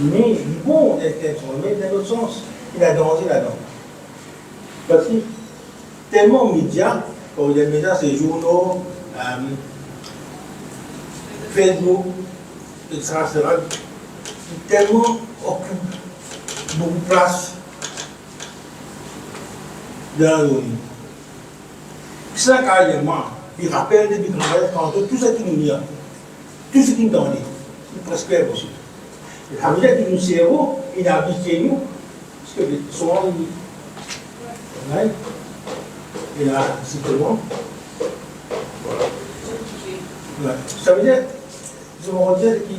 Mais il est bon d'intention, mais dans l'autre sens, il a danger là-dedans. Parce que tellement médias, quand il y a des médias, c'est journaux, Facebook, etc., tellement occupe beaucoup de place dans la zone. Ça, carrément, il rappelle des grands-mères quand tout ce qui nous y a, tout ce qui nous donne, c'est presque impossible. Ça veut dire que nous cerveau, il a habité nous, parce que souvent, il a simplement. Ouais. Ça veut dire, je me redis qui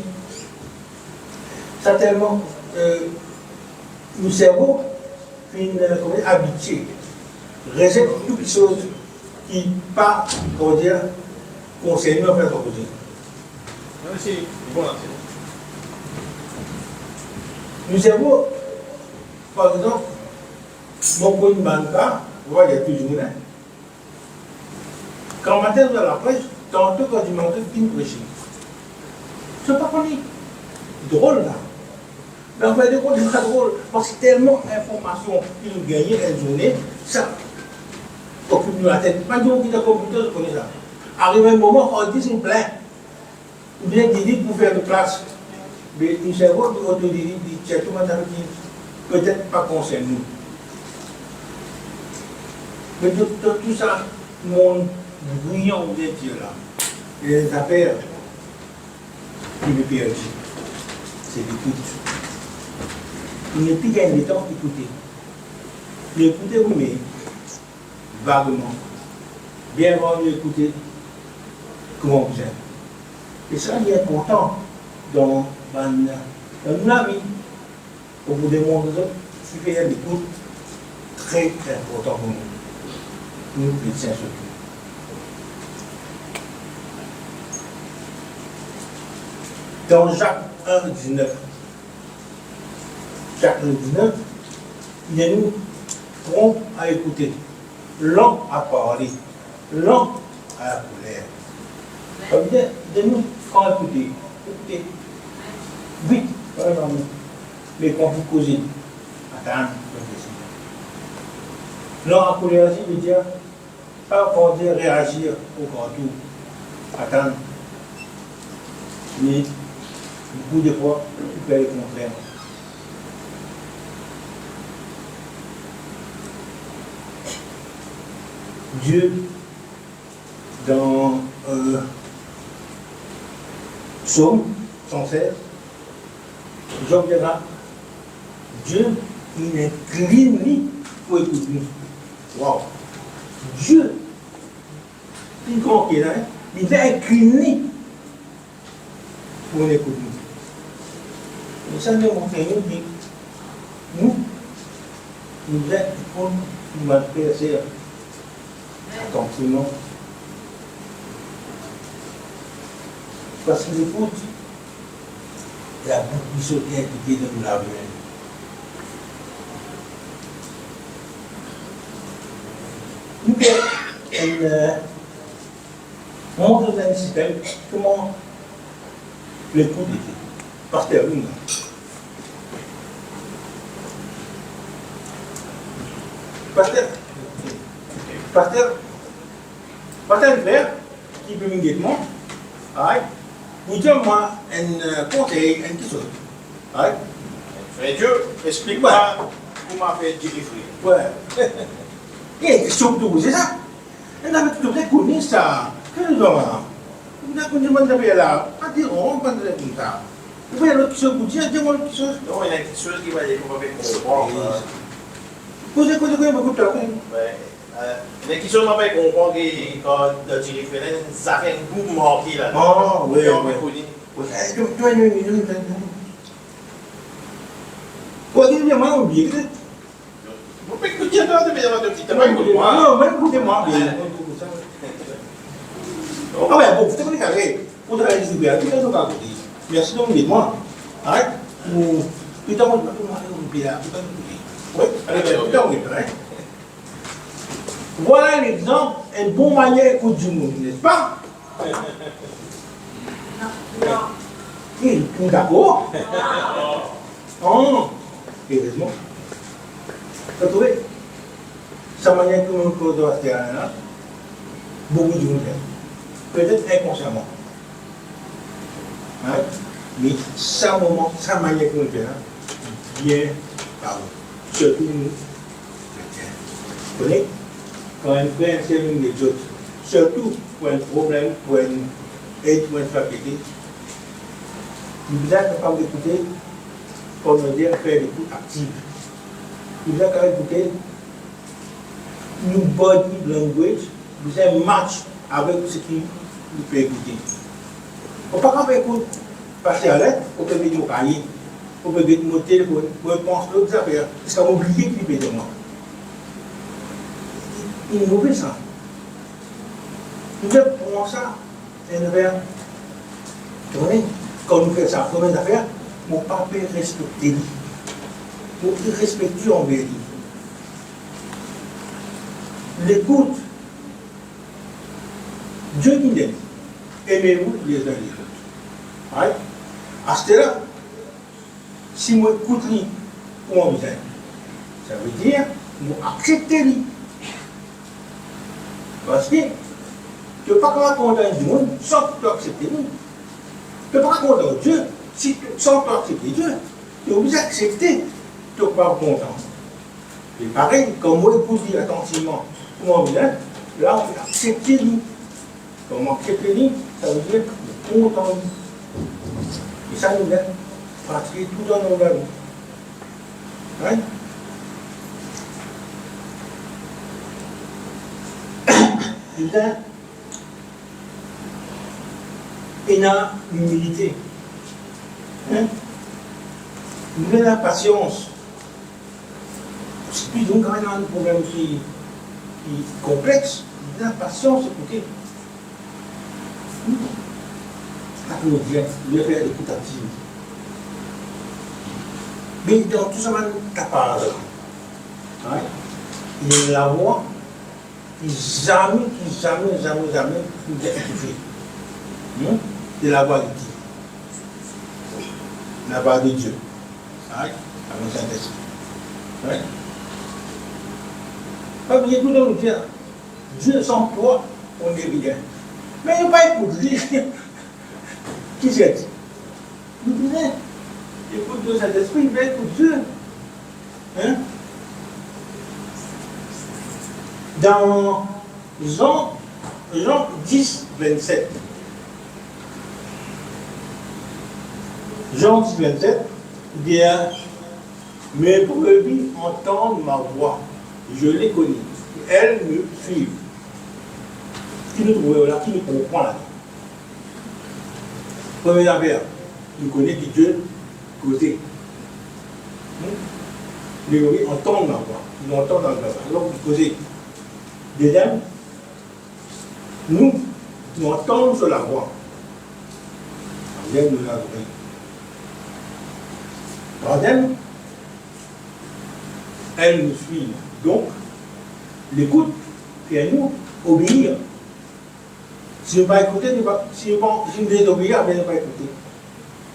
ça tellement nous cerveau une habitué, rejette toutes les choses qui pas, comment dire, concernent à faire son côté. Merci, bon, Nous cerveau, par exemple, mon point de banca, vous voyez, il y a toujours un. Quand on m'attend dans la presse, tantôt quand je m'entends, il me prêche. Je ne sais pas qu'on est drôle là. Mais en fait, c'est pas drôle, parce que tellement d'informations qu'ils nous gagnent une journée, ça occupe-nous la tête. Pas du tout qui est computer, je connais ça. Arrive un moment, on dit c'est plein. Ou bien dit pour faire de place. Mais une cerveau, on te dit, tiens, tout le monde qui peut-être pas concerne nous. Mais tout ça, mon bouillon de Dieu là, les affaires qui me perdent, c'est l'écoute. Il n'est plus gagné de temps d'écouter. Mais écoutez vous, mais vaguement. Bien avant de écouter comment vous êtes. Et ça, il est important dans la vie. Pour vous démontrer ce qui fait l'écoute très important pour nous. Nous, chrétiens surtout. Dans Jacques 1, 19, Jacques 1, 19, il est nous prompt à écouter, lent à parler, lent à la colère. Ça veut dire, de nous, quand écouter, écoutez, vite, par exemple, mais quand vous causez, attendre, réfléchir. Lent à colère, ça veut dire, pas pour dire réagir au grand tour, attendre. Mais beaucoup de fois, tu fais le contraire. Dieu, dans Psaume 116, Job dira, Dieu, il incline pour écouter nous. Waouh! Dieu, il grand qu'il est, il est incliné pour écouter nous. Et ça nous montre que nous êtes nous m'adresser attentivement. Parce que l'écoute, il y a beaucoup de choses qui sont impliquées dans la vie. Nous montre dans un système comment l'écoute était. Pasteur, oui. Pasteur Claire, qui peut me dire moi, vous dites moi un conseil, une chose. Frère Dieu, explique-moi comment faire du frère. Ouais. Il y a une question de vous, c'est ça? On a tout connu ça. Qu'est-ce que nous avons? On a connu le là. Pas dire, on va dire comme ça. Vous voyez l'autre chose, vous dites, dis-moi l'autre chose. Non, il y a quelque chose qui va dire qu'on va faire comprendre. Posez beaucoup de temps. Mais qui sont pas comprendre quand tu réfères, ça fait un goût marqué là. Oh, oui, oui. Oui. Kau dia dia mau beli ke? Vous pouvez écouter un peu de petit peu. Non, même pour des membres. Ah ouais, bon, vous savez, pour travailler ici, il y a tout le monde qui dit. Merci donc de moi. Hein? Ou tout le monde peut me dire, oui, allez, tout le monde est prêt. Voilà un exemple, une bonne manière d'écouter du monde, n'est-ce pas? Oui, d'accord. Oh, heureusement. Vous trouvez? Sa manière que nous doit faire là, beaucoup de monde peut-être inconsciemment. Hein? Mais sa manière que nous fait là, bien par nous. Surtout nous, chrétiens. Vous voyez? Quand un frère enseigne les autres, surtout pour un problème, pour une aide, pour une fragilité, vous êtes capable d'écouter, pour nous dire faire l'écoute active. Vous êtes capable d'écouter nous body language, vous avez un match avec ce qui vous fait écouter. On ne peut pas écouter passer à l'aide, on peut mettre mon cahier, on peut mettre mon téléphone, on peut penser à d'autres affaires, parce qu'on a oublié qu'il fait de moi. Il est mauvais ça. Nous avons ça, c'est une affaire. Quand nous faisons ça, première affaire, mon papa respecte lui. Mon respecte envers lui. L'écoute, Dieu nous dit, aimez-vous les uns les autres. Right? À ce là, si moi écoute lui, comment vous êtes? Ça veut dire, moi accepter lui. Parce que tu ne peux pas condamner du monde sans que tu acceptes lui. Tu ne peux pas condamner Dieu sans que tu acceptes Dieu. Tu es obligé d'accepter. Tu ne peux pas content. Et pareil, comme moi écoute lui attentivement, comment vous êtes, là on peut accepter lui. Comment accepter lui, ça veut dire content lui. Et ça nous aide à pratiquer tout dans nos vie. Right? Il a l'humilité. Hein? Il a la patience. Puis donc, quand il y a un problème qui est complexe, il a la patience d'écouter. Ça nous dit, il a fait l'écoute active. Mais dans tout ça, il est capable. Il est la voix. Jamais nous écouter. C'est la voix de Dieu. La voix de Dieu. Avec le Saint-Esprit. Pas oublier tout le monde dire, Dieu sans toi, on n'est rien. Mais il n'y a pas écouté. Qui c'est? Nous disons, écoute Dieu Saint-Esprit, il va écouter Dieu. Hein? Dans Jean 10, 27. Jean 10, 27, il dit, mes brebis entendent ma voix, je les connais, elles me suivent. Qui nous trouve là, qui nous comprend là? Première affaire, nous connaissons que Dieu causait. Les brebis entendent ma voix, ils entendent ma voix, alors ils causaient. Deuxième, nous entendons sur la voix. Troisième, nous l'adorons. Troisième, elle nous suit. Donc, l'écoute, et nous, obéir. Si je ne vais pas écouter, si je me désobéir, je ne vais pas écouter.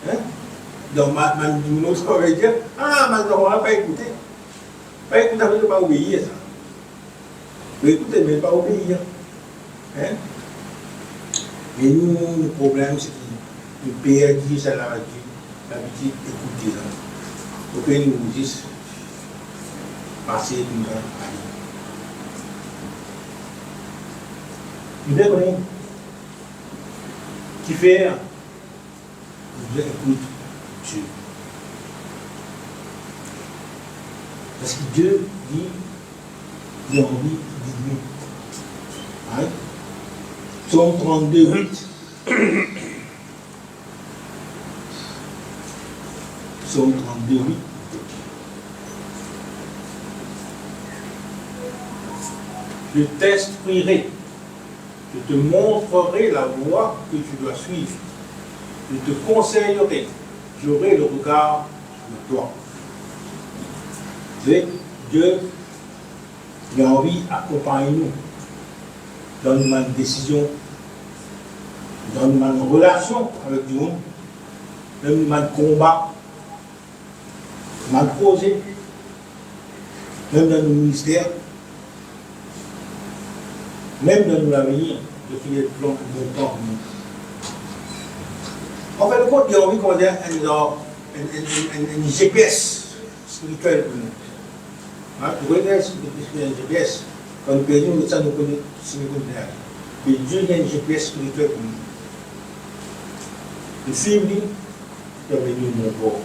Hein? Donc, nous va dire, maintenant, on ne va pas écouter. Pas écouter, ça ne veut pas obéir, ça. Mais écoutez, mais pas obéir. Hein? Mais nous, le problème, c'est que nous perdons ça l'habitude d'écouter ça. Pour que nous disons, passer du temps à lui. Nous devons qui fait, nous écoute Dieu. Parce que Dieu dit, j'ai envie de nous. Hein? Psaume 32, 8. Psaume 32, 8. Je t'instruirai, je te montrerai la voie que tu dois suivre, je te conseillerai, j'aurai le regard sur toi. Vous savez, Dieu, il a envie d'accompagner nous dans une décision, dans une relation avec Dieu, dans un combat, dans un projet, même dans nos ministères, même dans l'avenir, de finir le plan de temps. En fait, le compte, il a envie qu'on ait un GPS spirituel pour nous. Hein? Vous voyez, un GPS, quand nous perdons, ça nous connaît, si nous connaissons. Mais Dieu a un GPS spirituel pour nous. Le suivre, il a venu mon corps.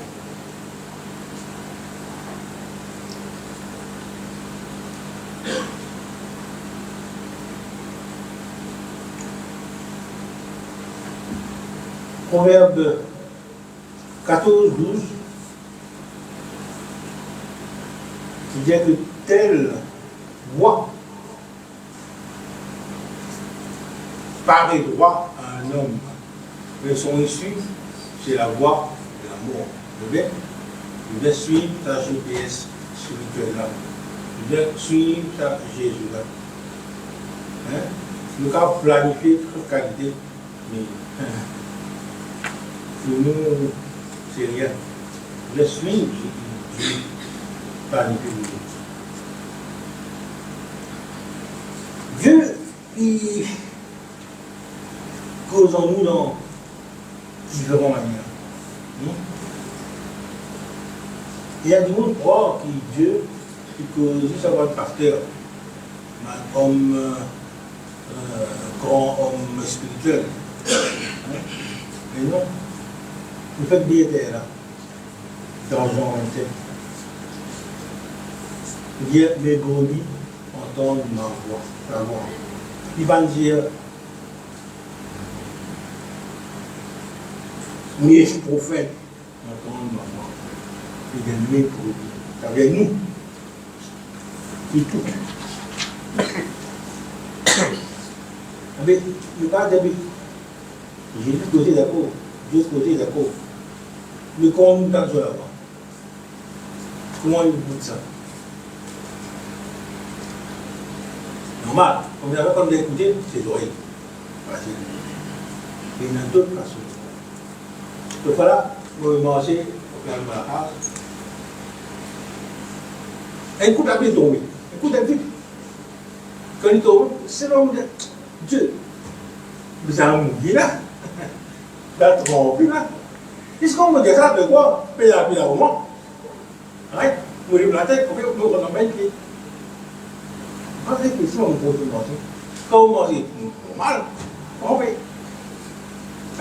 Proverbe 14, 12, qui dit que telle voix paraît droit à un homme, mais son issue, c'est la voie de la mort. Je vais suivre ta GPS spirituelle-là. Je vais suivre ta Jésus-là. Hein? Nous avons planifié toute qualité, mais pour nous, c'est rien. Je suis Dieu parmi nous. Dieu, il cause en nous dans différentes manières. Il y a du monde croit que Dieu, qui cause juste avoir un pasteur, un homme, grand homme spirituel. Mais non. Vous faites bien là, dans Jean 27. Dire mes brebis entendent ma voix, ta voix. Il va dire, mes prophètes entendent ma voix. Il dit mes brebis. C'est avec nous. Et tout. Avec le cas d'habitude. J'ai dit côté d'accord. Juste côté d'accord. Mais comment nous t'en là-bas? Comment il goûte ça? Normal, on a comme d'écouter ses oreilles. Parce qu'il y a d'autres façons. Donc voilà, on va manger, on va aller à la case. Un coup d'habit tombé. Un coup d'habit. Quand il tombe, c'est l'homme de Dieu. Vous avez mouillé là. La trompe là. Est-ce qu'on me dit ça de quoi? Payer la vie au moment. Arrête, vous voulez la tête, vous pouvez nous remettre. Quand c'est que si on pose une manger, quand vous mangez normal, on fait.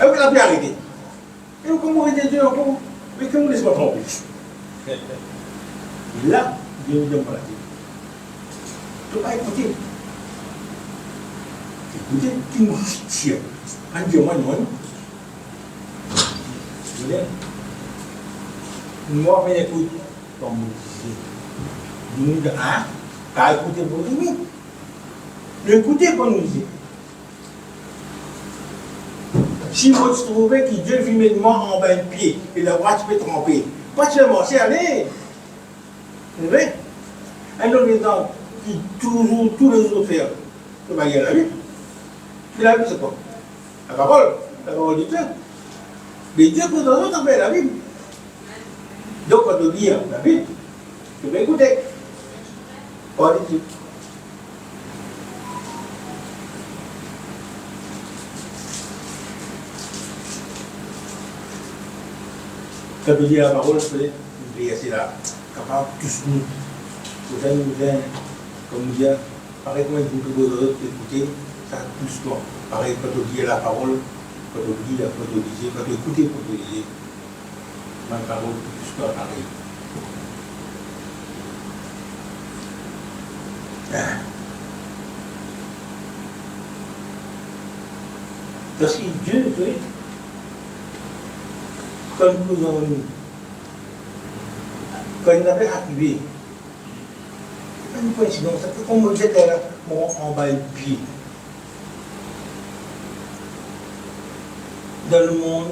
Et vous l'avez arrêté. Et vous commencez à dire encore, mais que vous laissez pas tromper. Et là, Dieu vous donne pas la tête. Il ne faut pas écouter. Écoutez, qui nous tire. Un Dieu, moi, non. Moi, je écoute, comme vous disiez. Nous, ah, t'as écouté pour nous. Écoutez pour nous dire. Si vous trouvez que Dieu vit en bas de pied et la voix peut tromper, pas seulement, c'est aller. Vous voyez? Un autre exemple qui toujours, tous les autres faire, c'est pas la vie. Mais la vie, c'est quoi? La parole de Dieu. Mais Dieu peut dans notre faire la Bible. Donc, quand on lit la Bible, tu peux écouter. Pas du tout. Quand on lit la parole, c'est une prière, c'est là, capable de tous nous. Vous allez nous dire, comme nous dire, pareil comme vous pouvez vous écouter, ça touche toi. Pareil quand on lit la parole. Quand on lit, quand on disait, quand on écoutait, quand on disait, ma parole, tout ce pareil. Parce que Dieu, tu sais, quand il avait arrivé, c'est pas une coïncidence, c'est comme Moïse était là, en bas le pied. Dans le monde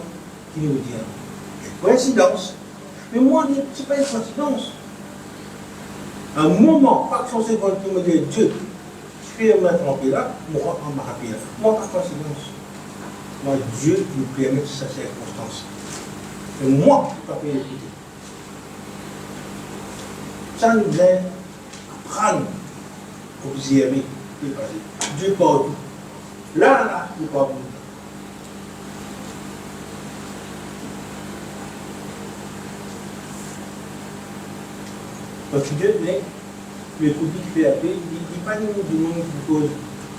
qui nous dit, coïncidence. Mais moi, ce n'est pas une coïncidence. À un moment, pas que son seconde qui me dit Dieu, je vais me tromper là, moi, on m'a rappelé là. Moi, pas de coïncidence. Moi, Dieu nous permet sa circonstance. Et moi, je ne peux pas l'écouter. Ça nous vient apprendre, observer, Dieu partout. Là, il pas beaucoup. Parce que Dieu, le coup qui fait appeler, il ne dit pas du monde qui cause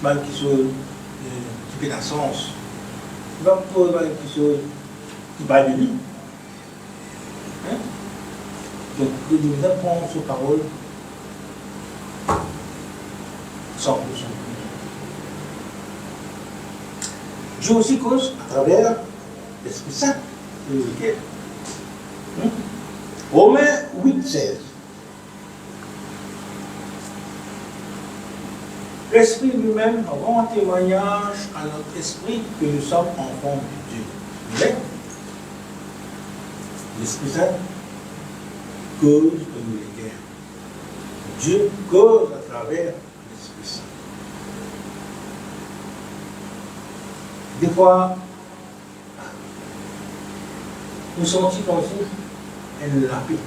mal qui soit qui fait la sens. Il va cause mal qui soit qui va de lui. Hein? Donc, il nous apprend sur parole 100%. Dieu aussi cause à travers l'Esprit Saint. C'est lequel? Romains 8, 16. L'Esprit lui-même rend témoignage à notre esprit que nous sommes enfants de Dieu. Mais l'Esprit Saint cause de nous les guerres. Dieu cause à travers l'Esprit Saint. Des fois, nous sentons comme si elle l'a paix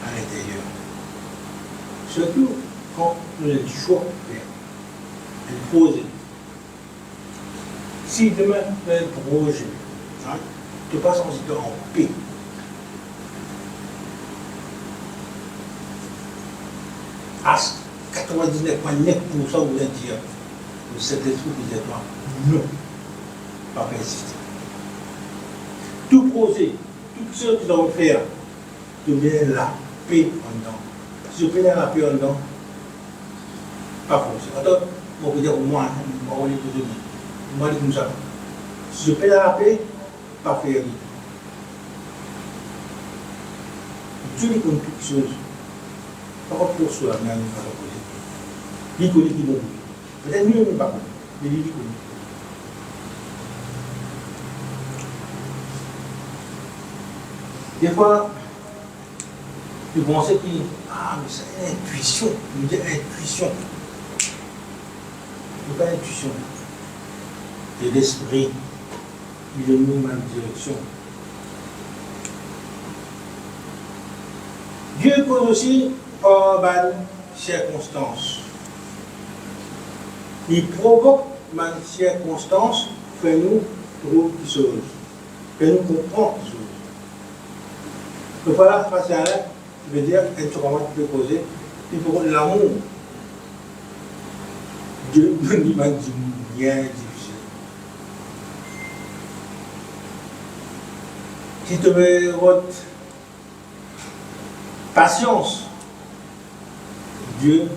à l'intérieur. Surtout quand nous avons du choix de faire. Elle pose. Si demain tu as un projet, hein, tu passes ensuite en paix. À 99,9% vous allez dire, cet esprit qui dit toi, non, pas insister. Tout projet, tout ce que tu dois faire, tu mets la paix en dedans. Si tu mets la paix en dedans, pas forcément. Attends, on peut dire moi, on est pour demain. Moi, je dis comme ça. Si je paie la paix, pas faire rien. Dieu est comme toute chose. Pas pour soi, mais on ne va pas poser. Il connaît qui l'ont. Peut-être mieux, mais pas connaît. Mais il connaît. Des fois, tu penses que mais c'est une intuition. Il me dit intuition. Ce n'est pas intuition. C'est l'esprit. Il est nous dans la même direction. Dieu cause aussi par une circonstance. Il provoque une circonstance, fait nous trouver des choses, fait nous comprendre des choses. Donc voilà, face à elle, je veux dire, et tu peux poser, il faut l'amour. Dieu ne dit pas bien difficile. Si tu veux votre patience, Dieu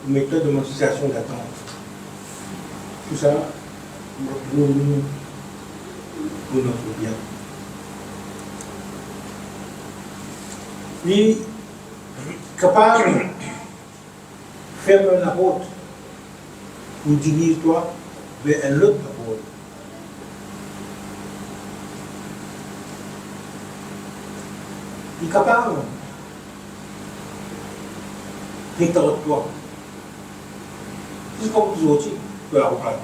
met toi dans une situation d'attente. Tout ça, pour notre bien. Il est capable de fermer la porte ou dirige-toi vers un autre porte. Il est capable de toi. C'est comme toujours, tu peux la reprendre.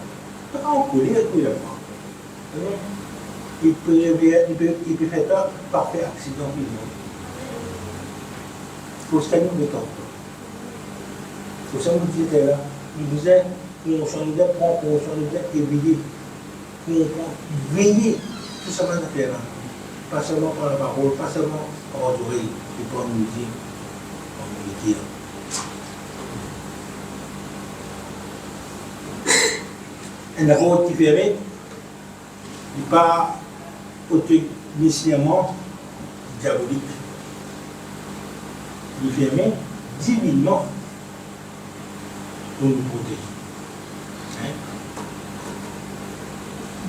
Tu peux en coller, tu peux la prendre. Il peut faire ça par faire accident. Il faut se faire une méthode. Il faut se dire là, il disait qu'on s'en prend, qu'on s'en éveiller, qu'on veiller, tout ça va faire là. Pas seulement par la parole, pas seulement par les oreilles, mais par nous dire, un apôtre qui fermé, il n'est pas nécessairement diabolique. Il est fermé divinement pour nous protéger.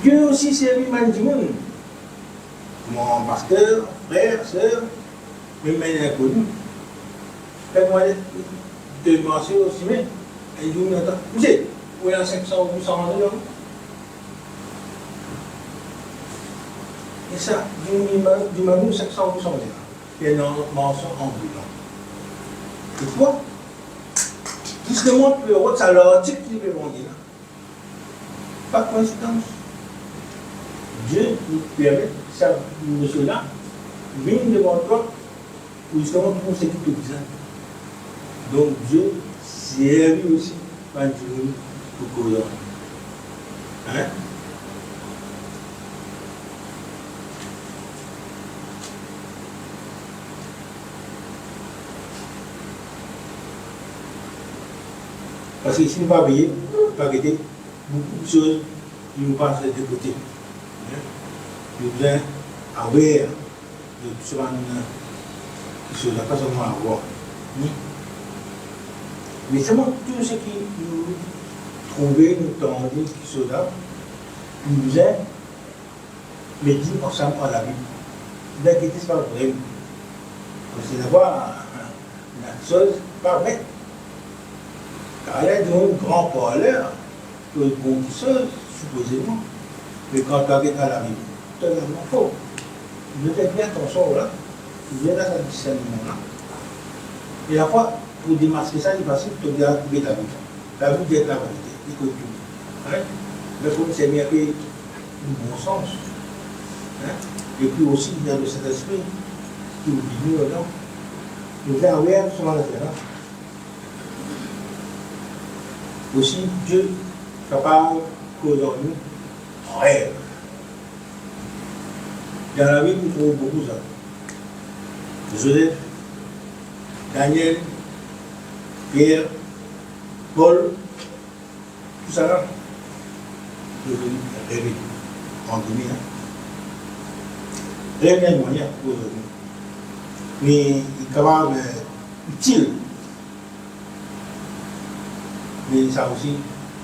Dieu aussi servi même du monde. Mon pasteur, frère, soeur, même même inconnu. Quand moi, de marcher aussi, mais, et vous m'entendez, vous savez, où est la 500 ou 800 ans. Et ça, du Manou, 500 ou 800 ans. Et non, mensonge ambulant. Pourquoi? Justement, le rôle, ça leur dit qu'ils veulent dire. Pas de coïncidence. Dieu nous permet, ça, monsieur-là, vienne devant toi pour justement trouver ce qui te besoin. Donc Dieu servi aussi par Dieu pour courir. Hein? Parce que si nous ne pas veiller, pas arrêter, beaucoup de choses qui nous passent de côté. Nous devons aware de tout ce qui n'a pas seulement à voir. Mais seulement tout ce qui nous trouvait, nous tendait, qui sont là, nous aide, mais dit ensemble à la vie. D'inquiéter, ce n'est pas vrai. C'est d'avoir une chose parfaite. Car il y a de grands parleurs, que bon qui sont, supposément. Mais quand tu arrives à la vie, c'est totalement faux. Ne fais bien attention là, tu viens dans ce discernement-là. Et la fois, pour démasquer ça, il est facile de te dire ta vie. Ta vie d'être la vérité, écoute tout. Hein? Mais il faut c'est bien du bon sens. Hein? Et puis aussi, il y a le Saint-Esprit qui vous dit nous là. Nous devons avoir ce qu'on a fait là. Aussi, Dieu est capable qu'aujourd'hui, on rêve. Dans la vie, nous trouvons beaucoup ça. Joseph, Daniel, Pierre, Paul, tout ça là, devenu rêver. En demi, rêve n'est moyen pour aujourd'hui. Mais il est capable utile. Mais ça aussi,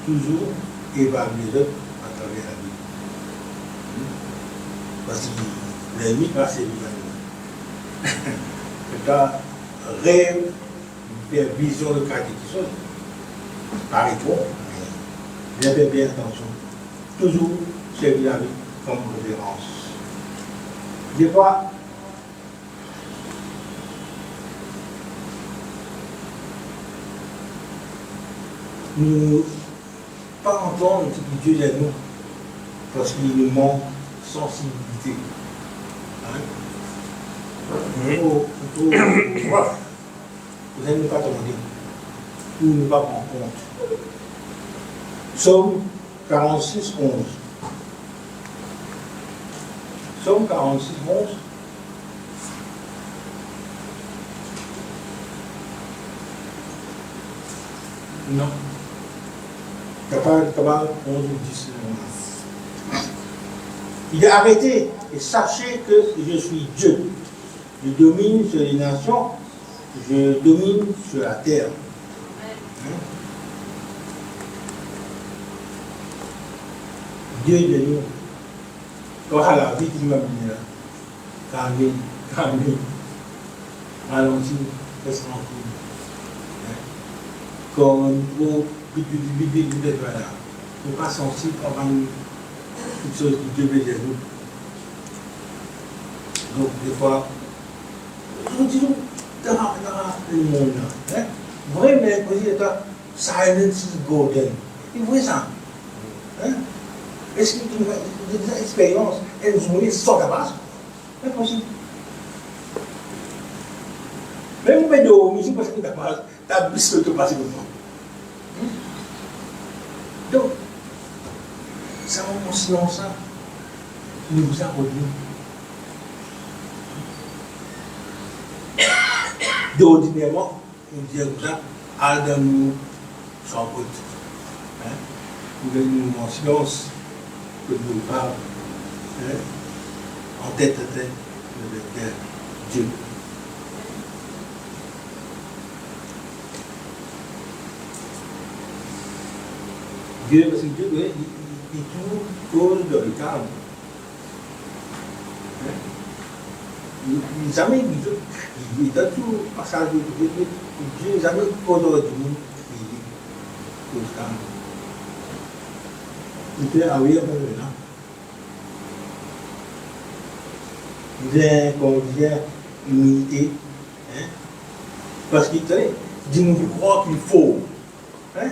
toujours évaluer les autres à travers la vie. Parce que l'ennemi, là, c'est lui. C'est un rêve, une vision de quelque chose. Paraît-on, mais bien, bien attention. Toujours servir la vie comme référence. Des fois, nous pas entendre ce que Dieu dit à nous parce qu'il nous manque sensibilité. Hein? Vous n'allez pas demander ou ne pas prendre compte. Psaume 46, 11. Psaume 46, 11. Non. Capable 11 ou 10. Il est arrêté et sachez que je suis Dieu. Je domine sur les nations, je domine sur la terre. Dieu de nous. Quand la vie qui m'a mis là, calmez, ralentis, reste tranquille. Quand on ne pas sensible avant toutes choses qui Dieu veut de nous. Donc, des fois, nous disons, dans le monde, hein, vrai, mais silence is golden. Et vous voyez ça? Hein? Est-ce que tu as des expériences et nous voulons sans ta base? C'est possible. Même si tu as musique parce que tu as besoin de passer le temps. Donc, ça en silence, ça nous a retenu. D'ordinairement, on dit comme ça, Adam sans faute. Nous venons en silence, que nous parlons, en tête à tête avec Dieu. Dieu, parce que Dieu, et tout cause de retard. Jamais il y a tout passage de Dieu, jamais cause de monde crier cause de calme. Il fait arrière de là. Vous avez, comme on disait, humilité. Hein? Parce qu'il dit, nous croit qu'il faut. Hein?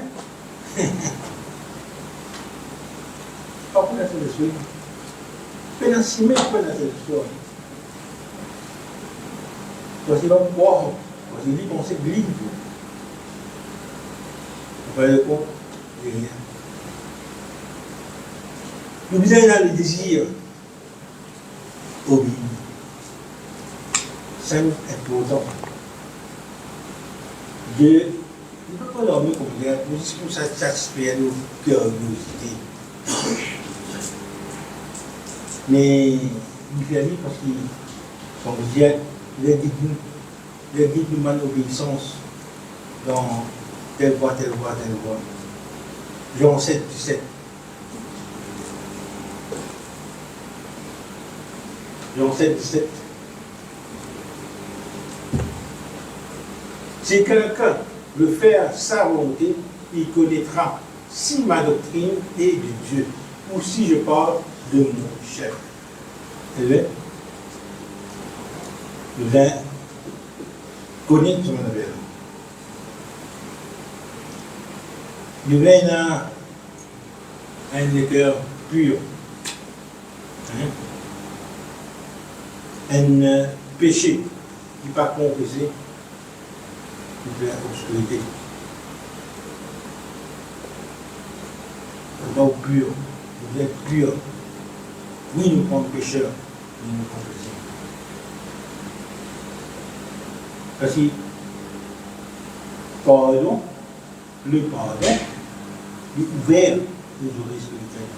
Pas pour la solution. Pénacimé pour la solution. Parce qu'il va boire. Parce qu'il dit qu'on sait glisse. Vous voyez quoi? Il n'y a rien. Nous sommes dans le désir. Obéir. C'est important. Dieu ne peut pas dormir comme hier, nous disons pour satisfaire nos curiosités. Mais il fait lui parce qu'il, comme vous dites, il guide nous mal obéissance dans telle voie, telle voie, telle voie. Jean 7, 17. Jean 7, 17. Si quelqu'un veut faire sa volonté, il connaîtra si ma doctrine est de Dieu, ou si je parle de mon chef. Vous voyez? Nous allons connaître son affaire. Nous allons un cœur pur. Un péché qui n'est pas confessé. De l'obscurité. Nous sommes purs, nous êtes purs. Oui, nous sommes pécheurs, mais nous confessons. Parce que, pardon, le pardon est ouvert aux oreilles spirituelles.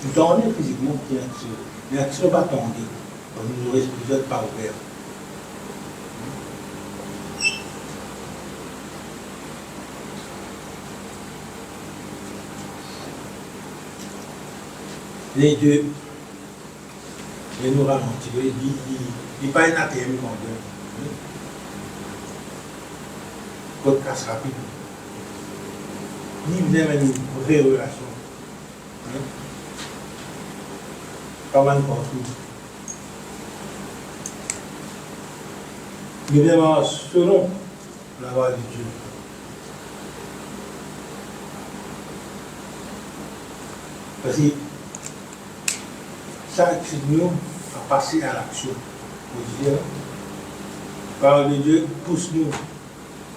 Nous tendons physiquement qui est l'action. L'action n'est pas tendue, parce que nos oreilles spirituelles pas ouvertes. Les deux, ils nous ralentissent, il n'y a pas un ATM quand même. Code casse rapide. Ni vous avez une vraie relation. Pas mal partout. Mais vraiment, selon la voie de Dieu. Parce que chaque nous a passé à l'action. Par le Dieu pousse-nous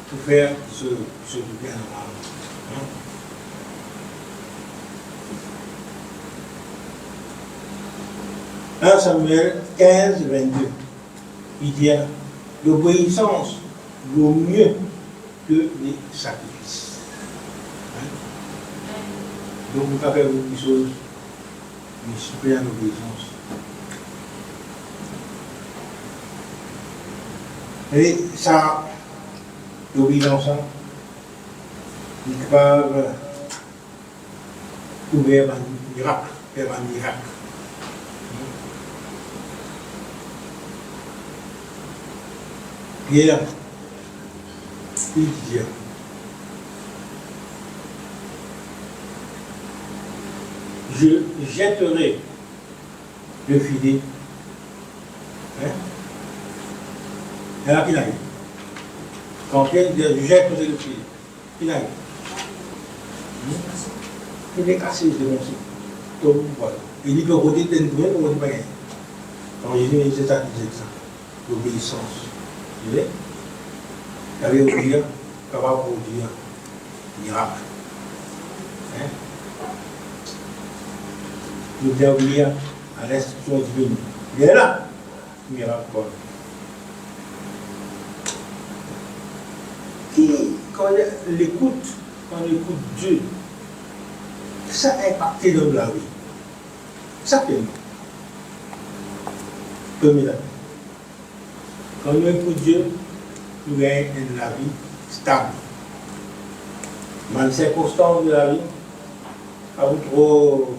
pour faire ce bien normal. 1 Samuel 15, 22. Il dit l'obéissance vaut mieux que les sacrifices. Donc, vous ne pouvez pas faire beaucoup de choses, mais super en obéissance. Et ça, l'obéissance, il est capable de trouver un miracle, faire un miracle. Pierre, il dit, je jetterai le filet. Et là, qu'il arrive. Quand Pierre dit, je jetterai le filet, il arrive. Il est cassé, c'est bon aussi. Donc, voilà. Il dit que vous dites une nouvelle, vous dites pas rien. Quand Jésus dit, c'est ça, l'obéissance. Vous voyez? Il avait obéir, capable de produire miracle. Nous devons obéir à l'instruction divine. Il est là, miracle. Quand on écoute Dieu, ça a impacté dans la vie. Ça fait nous. Premièrement. Quand nous écoutons Dieu, nous gagnons la vie stable. dans les circonstances de la vie, pas trop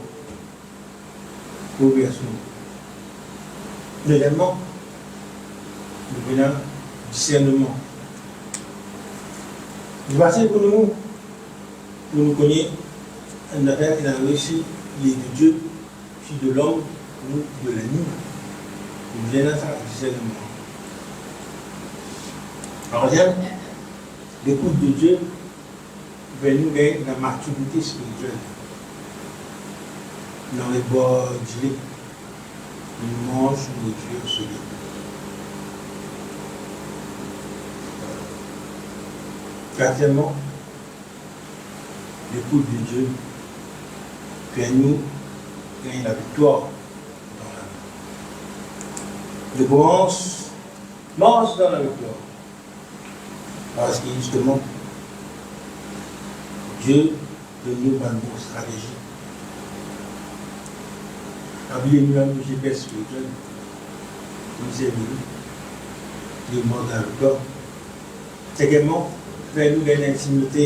progression. Deuxièmement, nous venons discernement. Il va pour nous connaître, il a réussi les de Dieu, puis de l'homme, ou de l'ennemi. Nous venons ça discernement. Troisième, l'écoute de Dieu va nous gagner la maturité spirituelle. Dans les bords du lit, nous mangeons nourriture solide. Quatrièmement, l'écoute de Dieu fait nous gagner la victoire dans la vie. Je commence, marche dans la victoire. Parce que justement, Dieu donne nous une bonne stratégie. Habillez nous-mêmes le GPS spirituel, nous aimons, nous manquons dans le corps. Secondement, faire nous une intimité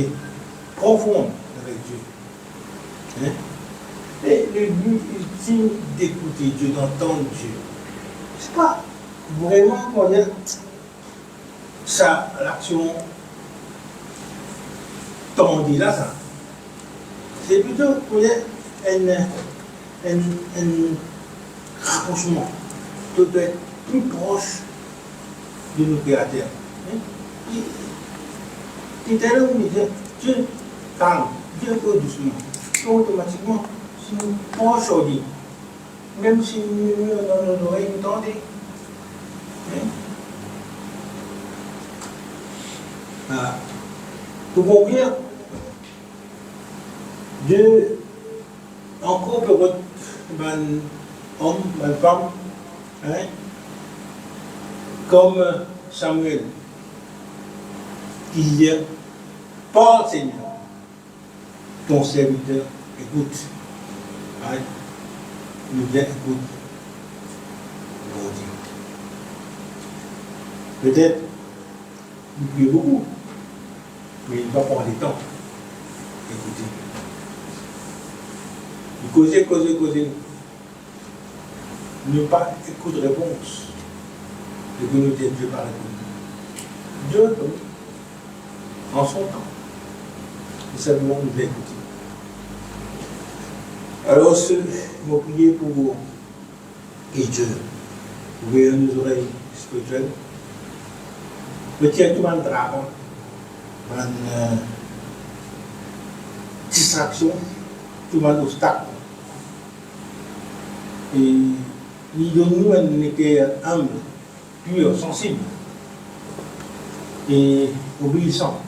profonde avec Dieu. Hein? Et le but ultime d'écouter Dieu, d'entendre Dieu, c'est pas vraiment qu'on dire ça, l'action tendue là, ça. C'est plutôt pour dire un rapprochement qui doit être plus proche de nos créateurs. Et là où il dit, Dieu calme, Dieu un peu doucement. Et automatiquement, si nous proches au lit, même si nous dans nos oreilles, nous tendons. Voilà. Pour conclure, Dieu encore peut être un homme, une femme, hein, comme Samuel, qui dit, parle Seigneur, ton serviteur écoute. Hein, nous bien écoute. Bon Dieu. Peut-être, nous prions beaucoup, mais il va prendre le temps. Écoutez. Causer. Ne pas écouter réponse. De que nous disons Dieu par réponse. Dieu donne en son temps. Et simplement nous écouter. Alors, je vais prier pour vous. Et Dieu, ouvrez nos oreilles spirituelles. Retire tout le travail, distraction, tout le obstacle. Et il donne-nous un cœur humble, pur, sensible et obéissant.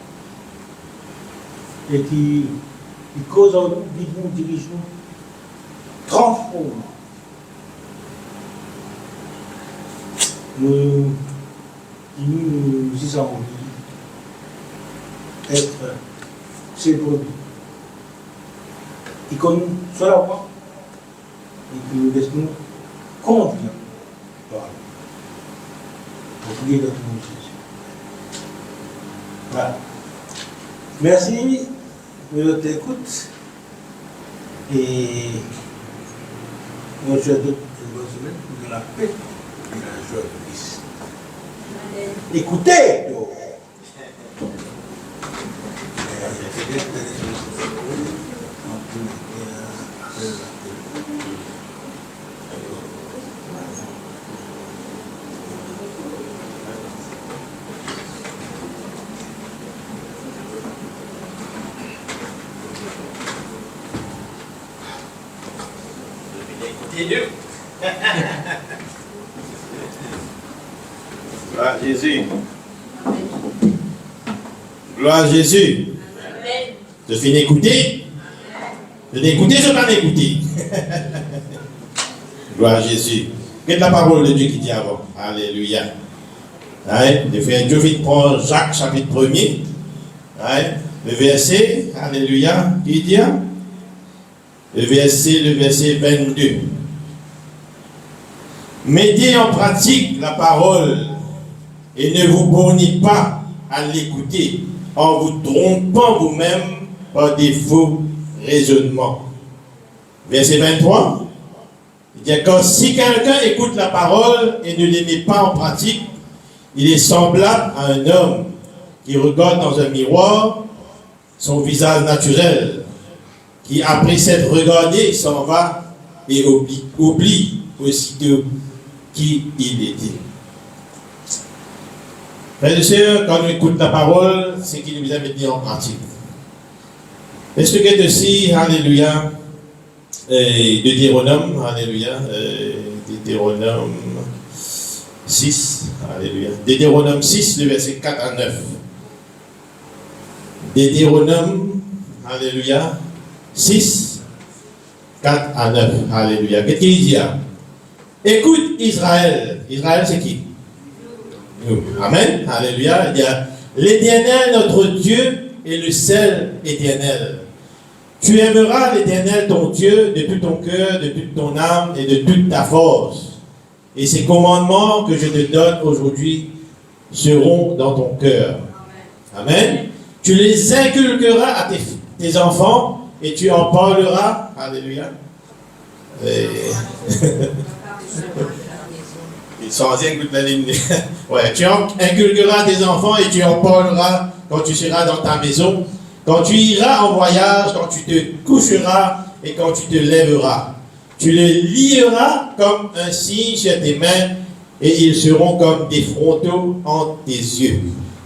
Et qui cause en nous, guide-nous, dirige-nous, transforme. Nous y sommes être ses produits. Et qu'on soit la voie, et que nous laissons conduire. Voilà. Pour prier dans le nom de Jésus. Voilà. Merci de votre écoute. Et nous souhaitons une bonne semaine, de la paix et de la joie de Christ. Écoutez! Continue. Gloire à Jésus. Gloire à Jésus. Je finis d'écouter. Je n'ai écouté, je n'ai pas écouté. Gloire à Jésus. Quelle la parole de Dieu qui dit avant? Alléluia. Le frère Dieu vite prendre Jacques chapitre 1er. Le verset, alléluia, qui dit? Le verset 22. Mettez en pratique la parole et ne vous bornez pas à l'écouter en vous trompant vous-même par des faux raisonnements. Verset 23, il dit que si quelqu'un écoute la parole et ne les met pas en pratique, il est semblable à un homme qui regarde dans un miroir son visage naturel, qui après s'être regardé s'en va et oublie aussitôt qui il était. Frères et sœurs, quand on écoute la parole, c'est qu'il nous a mis en pratique. Est-ce que c'est aussi, alléluia, Deutéronome, alléluia, Deutéronome 6, alléluia, Deutéronome 6, le verset 4 à 9. Deutéronome, alléluia, 6, 4 à 9, alléluia. Qu'est-ce qu'il dit là? Écoute Israël. Israël, c'est qui? Nous. Amen, alléluia. Il y a l'Éternel, notre Dieu, est le seul éternel. Tu aimeras l'Éternel, ton Dieu, de tout ton cœur, de toute ton âme et de toute ta force. Et ces commandements que je te donne aujourd'hui seront dans ton cœur. Amen. Tu les inculqueras à tes enfants et tu en parleras. Alléluia. Ils sont écoute la ligne. Ouais, tu inculqueras à tes enfants et tu en parleras quand tu seras dans ta maison, quand tu iras en voyage, quand tu te coucheras et quand tu te lèveras. Tu les lieras comme un signe sur tes mains et ils seront comme des frontaux entre tes yeux.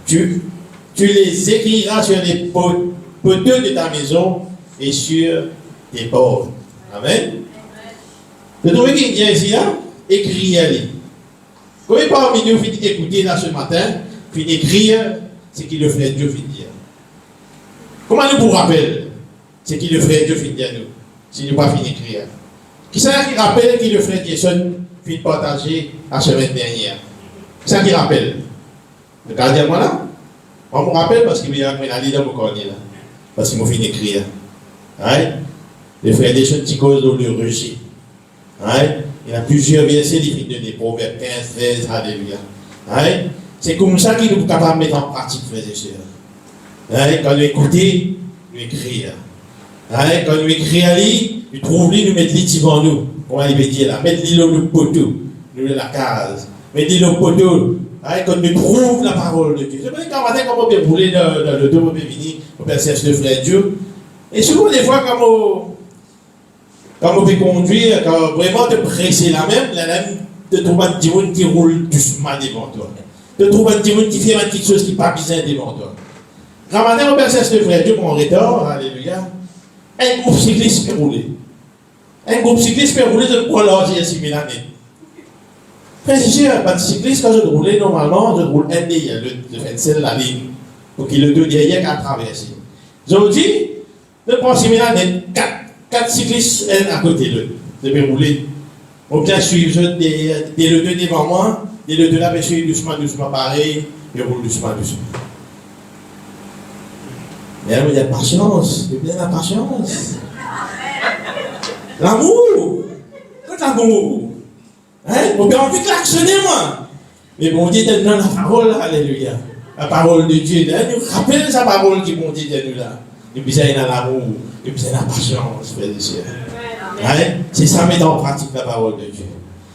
Tu les écriras sur les poteaux de ta maison et sur tes portes. Amen. Vous trouvez qu'il y a ici, là? Écriez-les. Combien parmi nous finit d'écouter là ce matin, finit d'écrire ce qu'il le frère Dieu finit de dire? Comment nous vous rappelle ce qu'il le frère Dieu finit de dire nous, si nous pas fini d'écrire? Qui c'est qui rappelle qu'il le frère Jason finit de partager la semaine dernière? Qui c'est qui rappelle? Le gardien, moi là? On me rappelle parce qu'il y a un leader dans mon corps là. Parce qu'il m'a fini d'écrire. Le frère Jason qui cause le rejet. Il y a plusieurs versets, il finit de donner Proverbes 15, 13, alléluia. C'est comme ça qu'il nous capable de mettre en pratique, frères et sœurs. Quand nous écoutons, nous écrire. Quand nous écrivons, nous trouvons, nous mettons les devant nous. Comment il veut dire là? Mettez-les dans le poteau, nous la case. Mettez-les dans le poteau. Quand nous trouvons la parole de Dieu. Je me dis qu'en matin, quand on peut rouler dans le dos, on peut venir, on peut chercher le frère Dieu. Et souvent, des fois, quand on peut conduire, quand vraiment te presser la même, te trouver un petit monde qui roule doucement devant toi. Te trouver un petit monde qui fait une petite chose qui n'est pas bizarre devant toi. Quand matin, on peut chercher le frère Dieu, mon retard, alléluia. Un groupe cycliste peut rouler. Un groupe cycliste peut rouler de quoi l'ordre et 6 000 années. Frère, si j'ai un cycliste, quand je roule, normalement, je roule un derrière le fait la ligne. Pour qu'il le deux derrière qu'à traverser. Je dis, de prendre 6 000 années, 4 cyclistes à côté d'eux. Je vais rouler. On bien suivre des le deux devant moi, et le deux là, je suis doucement, pareil, je roule doucement. Mais il y a patience, il y a la patience. L'amour. Quand l'amour. On peut envie de l'actionner, moi. Mais bon Dieu donne la parole, alléluia. La parole de Dieu. Nous rappelle sa parole qui bon Dieu donne là. Nous besoin de l'amour, nous besoin de la patience, frères et sœurs. C'est ça, mettre en pratique la parole de Dieu.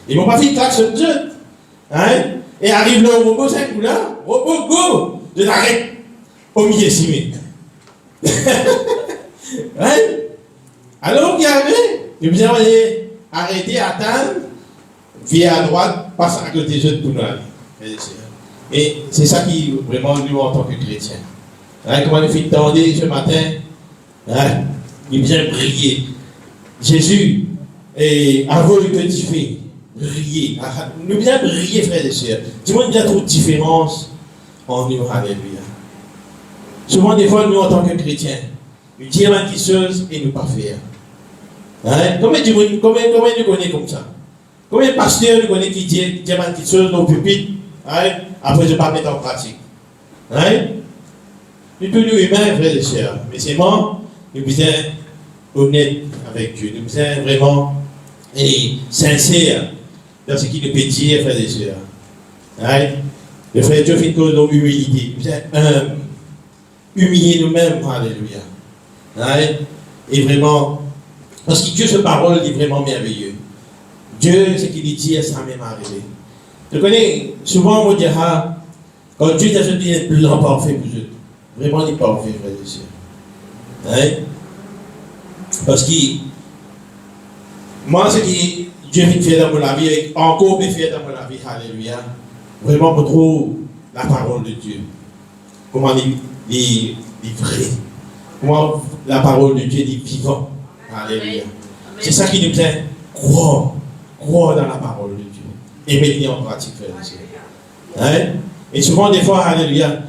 Ils ne vont pas faire klaxon de Dieu. Et arrive le robot, c'est un coup là. Robot, go! Je t'arrête. Au milieu de 6 000. Alors, vous avez, nous besoin d'arrêter, attendre, virer à droite, passer à côté des autres pour nous aller. Et c'est ça qui, vraiment, nous, en tant que chrétiens. Comment nous fait tendre ce matin, il vient briller. Jésus, avant que tu fais, briller. Nous bien briller, frères et sœurs. Dis-moi, il y a trop de différence en nous, alléluia. Souvent, des fois, nous, en tant que chrétiens, nous disons quelque chose et nous pas faire. Combien nous connaissons comme ça? Combien de pasteurs nous connaissons qui disent quelque chose dans le pupitre, après je ne pas mettre en pratique? Nous tous nous humains, frères et sœurs, mais c'est moi, nous sommes honnêtes avec Dieu, nous sommes vraiment sincères dans ce qu'il nous peut dire, frères et sœurs. Le frère Dieu fait une cause d'humilité, nous sommes humiliés nous-mêmes, alléluia. Hein? Et vraiment, parce que Dieu, sa parole, est vraiment merveilleux. Dieu, ce qu'il dit, ça m'est arrivé. Tu connais, souvent on me dira, quand Dieu t'a dit, il est plus parfait pour eux. Vraiment, il est parfait, frère et sœur. Hein? Parce que, moi, ce que Dieu vient faire dans ma vie, et encore me faire dans ma vie, alléluia, vraiment, je trouve la parole de Dieu. Comment il est vrai. Comment la parole de Dieu est vivante. Alléluia. C'est ça qui nous fait croire dans la parole de Dieu. Et mettre en pratique, frère et sœur. Hein? Et souvent, des fois, alléluia,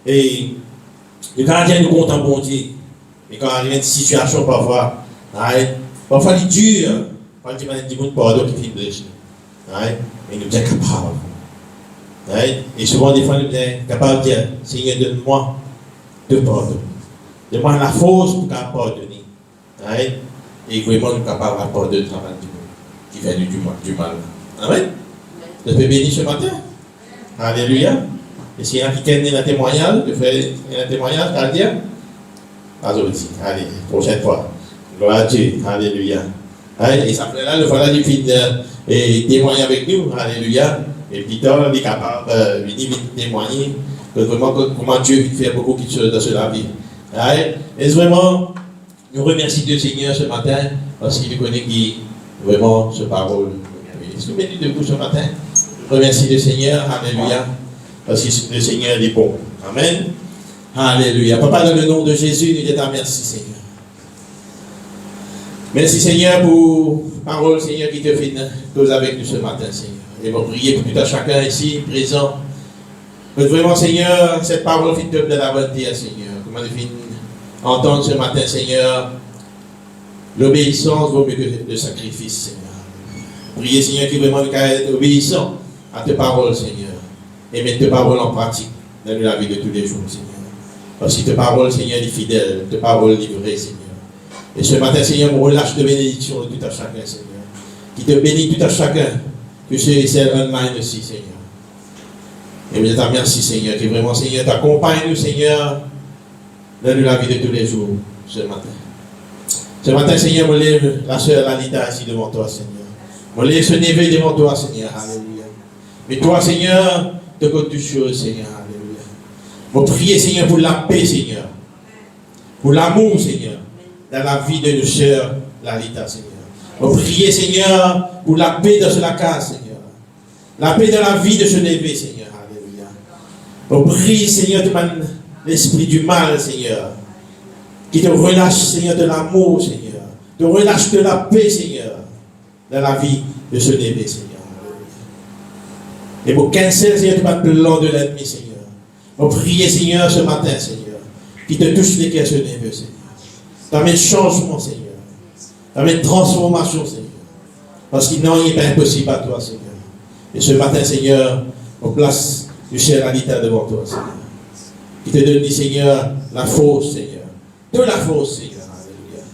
et le Canadien nous compte en bon Dieu. Et quand il y a une situation parfois, parfois il est dur, quand il y a des gens pardon qui finissent blessés. Mais nous sommes capables. Et souvent, des fois, nous sommes capables de dire, Seigneur, donne-moi de pardon. Donne-moi la force pour pardonner. Et vraiment, nous sommes capables de pardonner le travail qui fait du mal. Amen. Vous êtes bénis ce matin. Alléluia. Et s'il y en a qui tiennent un témoignage, je fais un témoignage, à dire. Aujourd'hui, allez, prochaine fois. Gloire à Dieu, alléluia. Et ça fait là, le voilà du film et témoigner avec nous, alléluia. Et puis tard, il est capable de venir témoigner que vraiment comment Dieu fait beaucoup de choses dans la vie. Et vraiment, nous remercions Dieu Seigneur ce matin parce qu'il connaît qui vraiment ce parole. Est-ce que vous mettez debout ce matin? Remercie le Seigneur, alléluia, parce que le Seigneur est bon. Amen. Alléluia. Papa, dans le nom de Jésus, nous disons merci, Seigneur. Merci, Seigneur, pour la parole, Seigneur, qui te fait cause avec nous ce matin, Seigneur. Et vous prier pour tout à chacun ici, présent. Que vraiment, Seigneur, cette parole fait de la bonté, Seigneur. Comment nous fait entendre ce matin, Seigneur, l'obéissance vaut mieux que le sacrifice, Seigneur. Priez, Seigneur, qui vraiment être obéissant à tes paroles, Seigneur. Et mettre tes paroles en pratique dans la vie de tous les jours, Seigneur. Parce que tes paroles, Seigneur, est fidèle, tes paroles sont vraies, Seigneur. Et ce matin, Seigneur, me relâche de bénédiction de tout à chacun, Seigneur. Qui te bénit tout à chacun, que ceux et celles online aussi, Seigneur. Et je te remercie, Seigneur, que vraiment, Seigneur, t'accompagne-nous, Seigneur, dans la vie de tous les jours, ce matin. Ce matin, Seigneur, me lève la sœur Lalita ici devant toi, Seigneur. Me lève ce niveau devant toi, Seigneur. Alléluia. Mais toi, Seigneur, te compte toutes choses, Seigneur. Alléluia. Me prier, Seigneur, pour la paix, Seigneur. Pour l'amour, Seigneur, dans la vie de nos sœurs Lalita, Seigneur. Me prier, Seigneur, pour la paix dans la case, Seigneur. La paix dans la vie de ce névé, Seigneur. Alléluia. Me prier, Seigneur, de l'esprit du mal, Seigneur. Qui te relâche, Seigneur, de l'amour, Seigneur. Te relâche de la paix, Seigneur, dans la vie de ce névé, Seigneur. Et pour cancel, Seigneur, tu vas te plan de l'ennemi, Seigneur. On prier, Seigneur, ce matin, Seigneur, qui te touche les cœurs, ce névé, Seigneur. T'amènes changement, Seigneur. T'amènes transformation, Seigneur. Parce qu'il n'est pas impossible à toi, Seigneur. Et ce matin, Seigneur, on place du cher Lalita devant toi, Seigneur. Qui te donne, Seigneur, la force, Seigneur. De la force, Seigneur. Alléluia.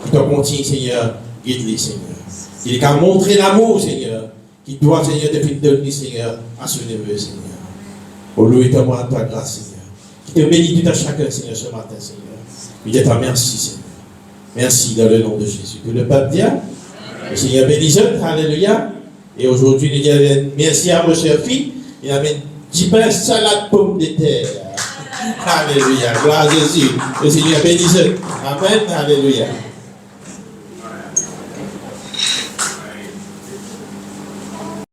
Qui te continue, Seigneur, guide-les, Seigneur. Il a montré l'amour, Seigneur, qui doit, Seigneur, te donner, Seigneur, à ce neveu, Seigneur. Au loué ta moi ta grâce, Seigneur. Qui te bénit tout à chacun, Seigneur, ce matin, Seigneur. Je te remercie, Seigneur. Merci dans le nom de Jésus. Que le Pape dise, le Seigneur bénisse, alléluia. Et aujourd'hui, nous disons merci à votre chère fille. Il amène 10 pains salade pomme de terre. Alléluia. Gloire à Jésus. Le Seigneur bénisse. Amen. Alléluia.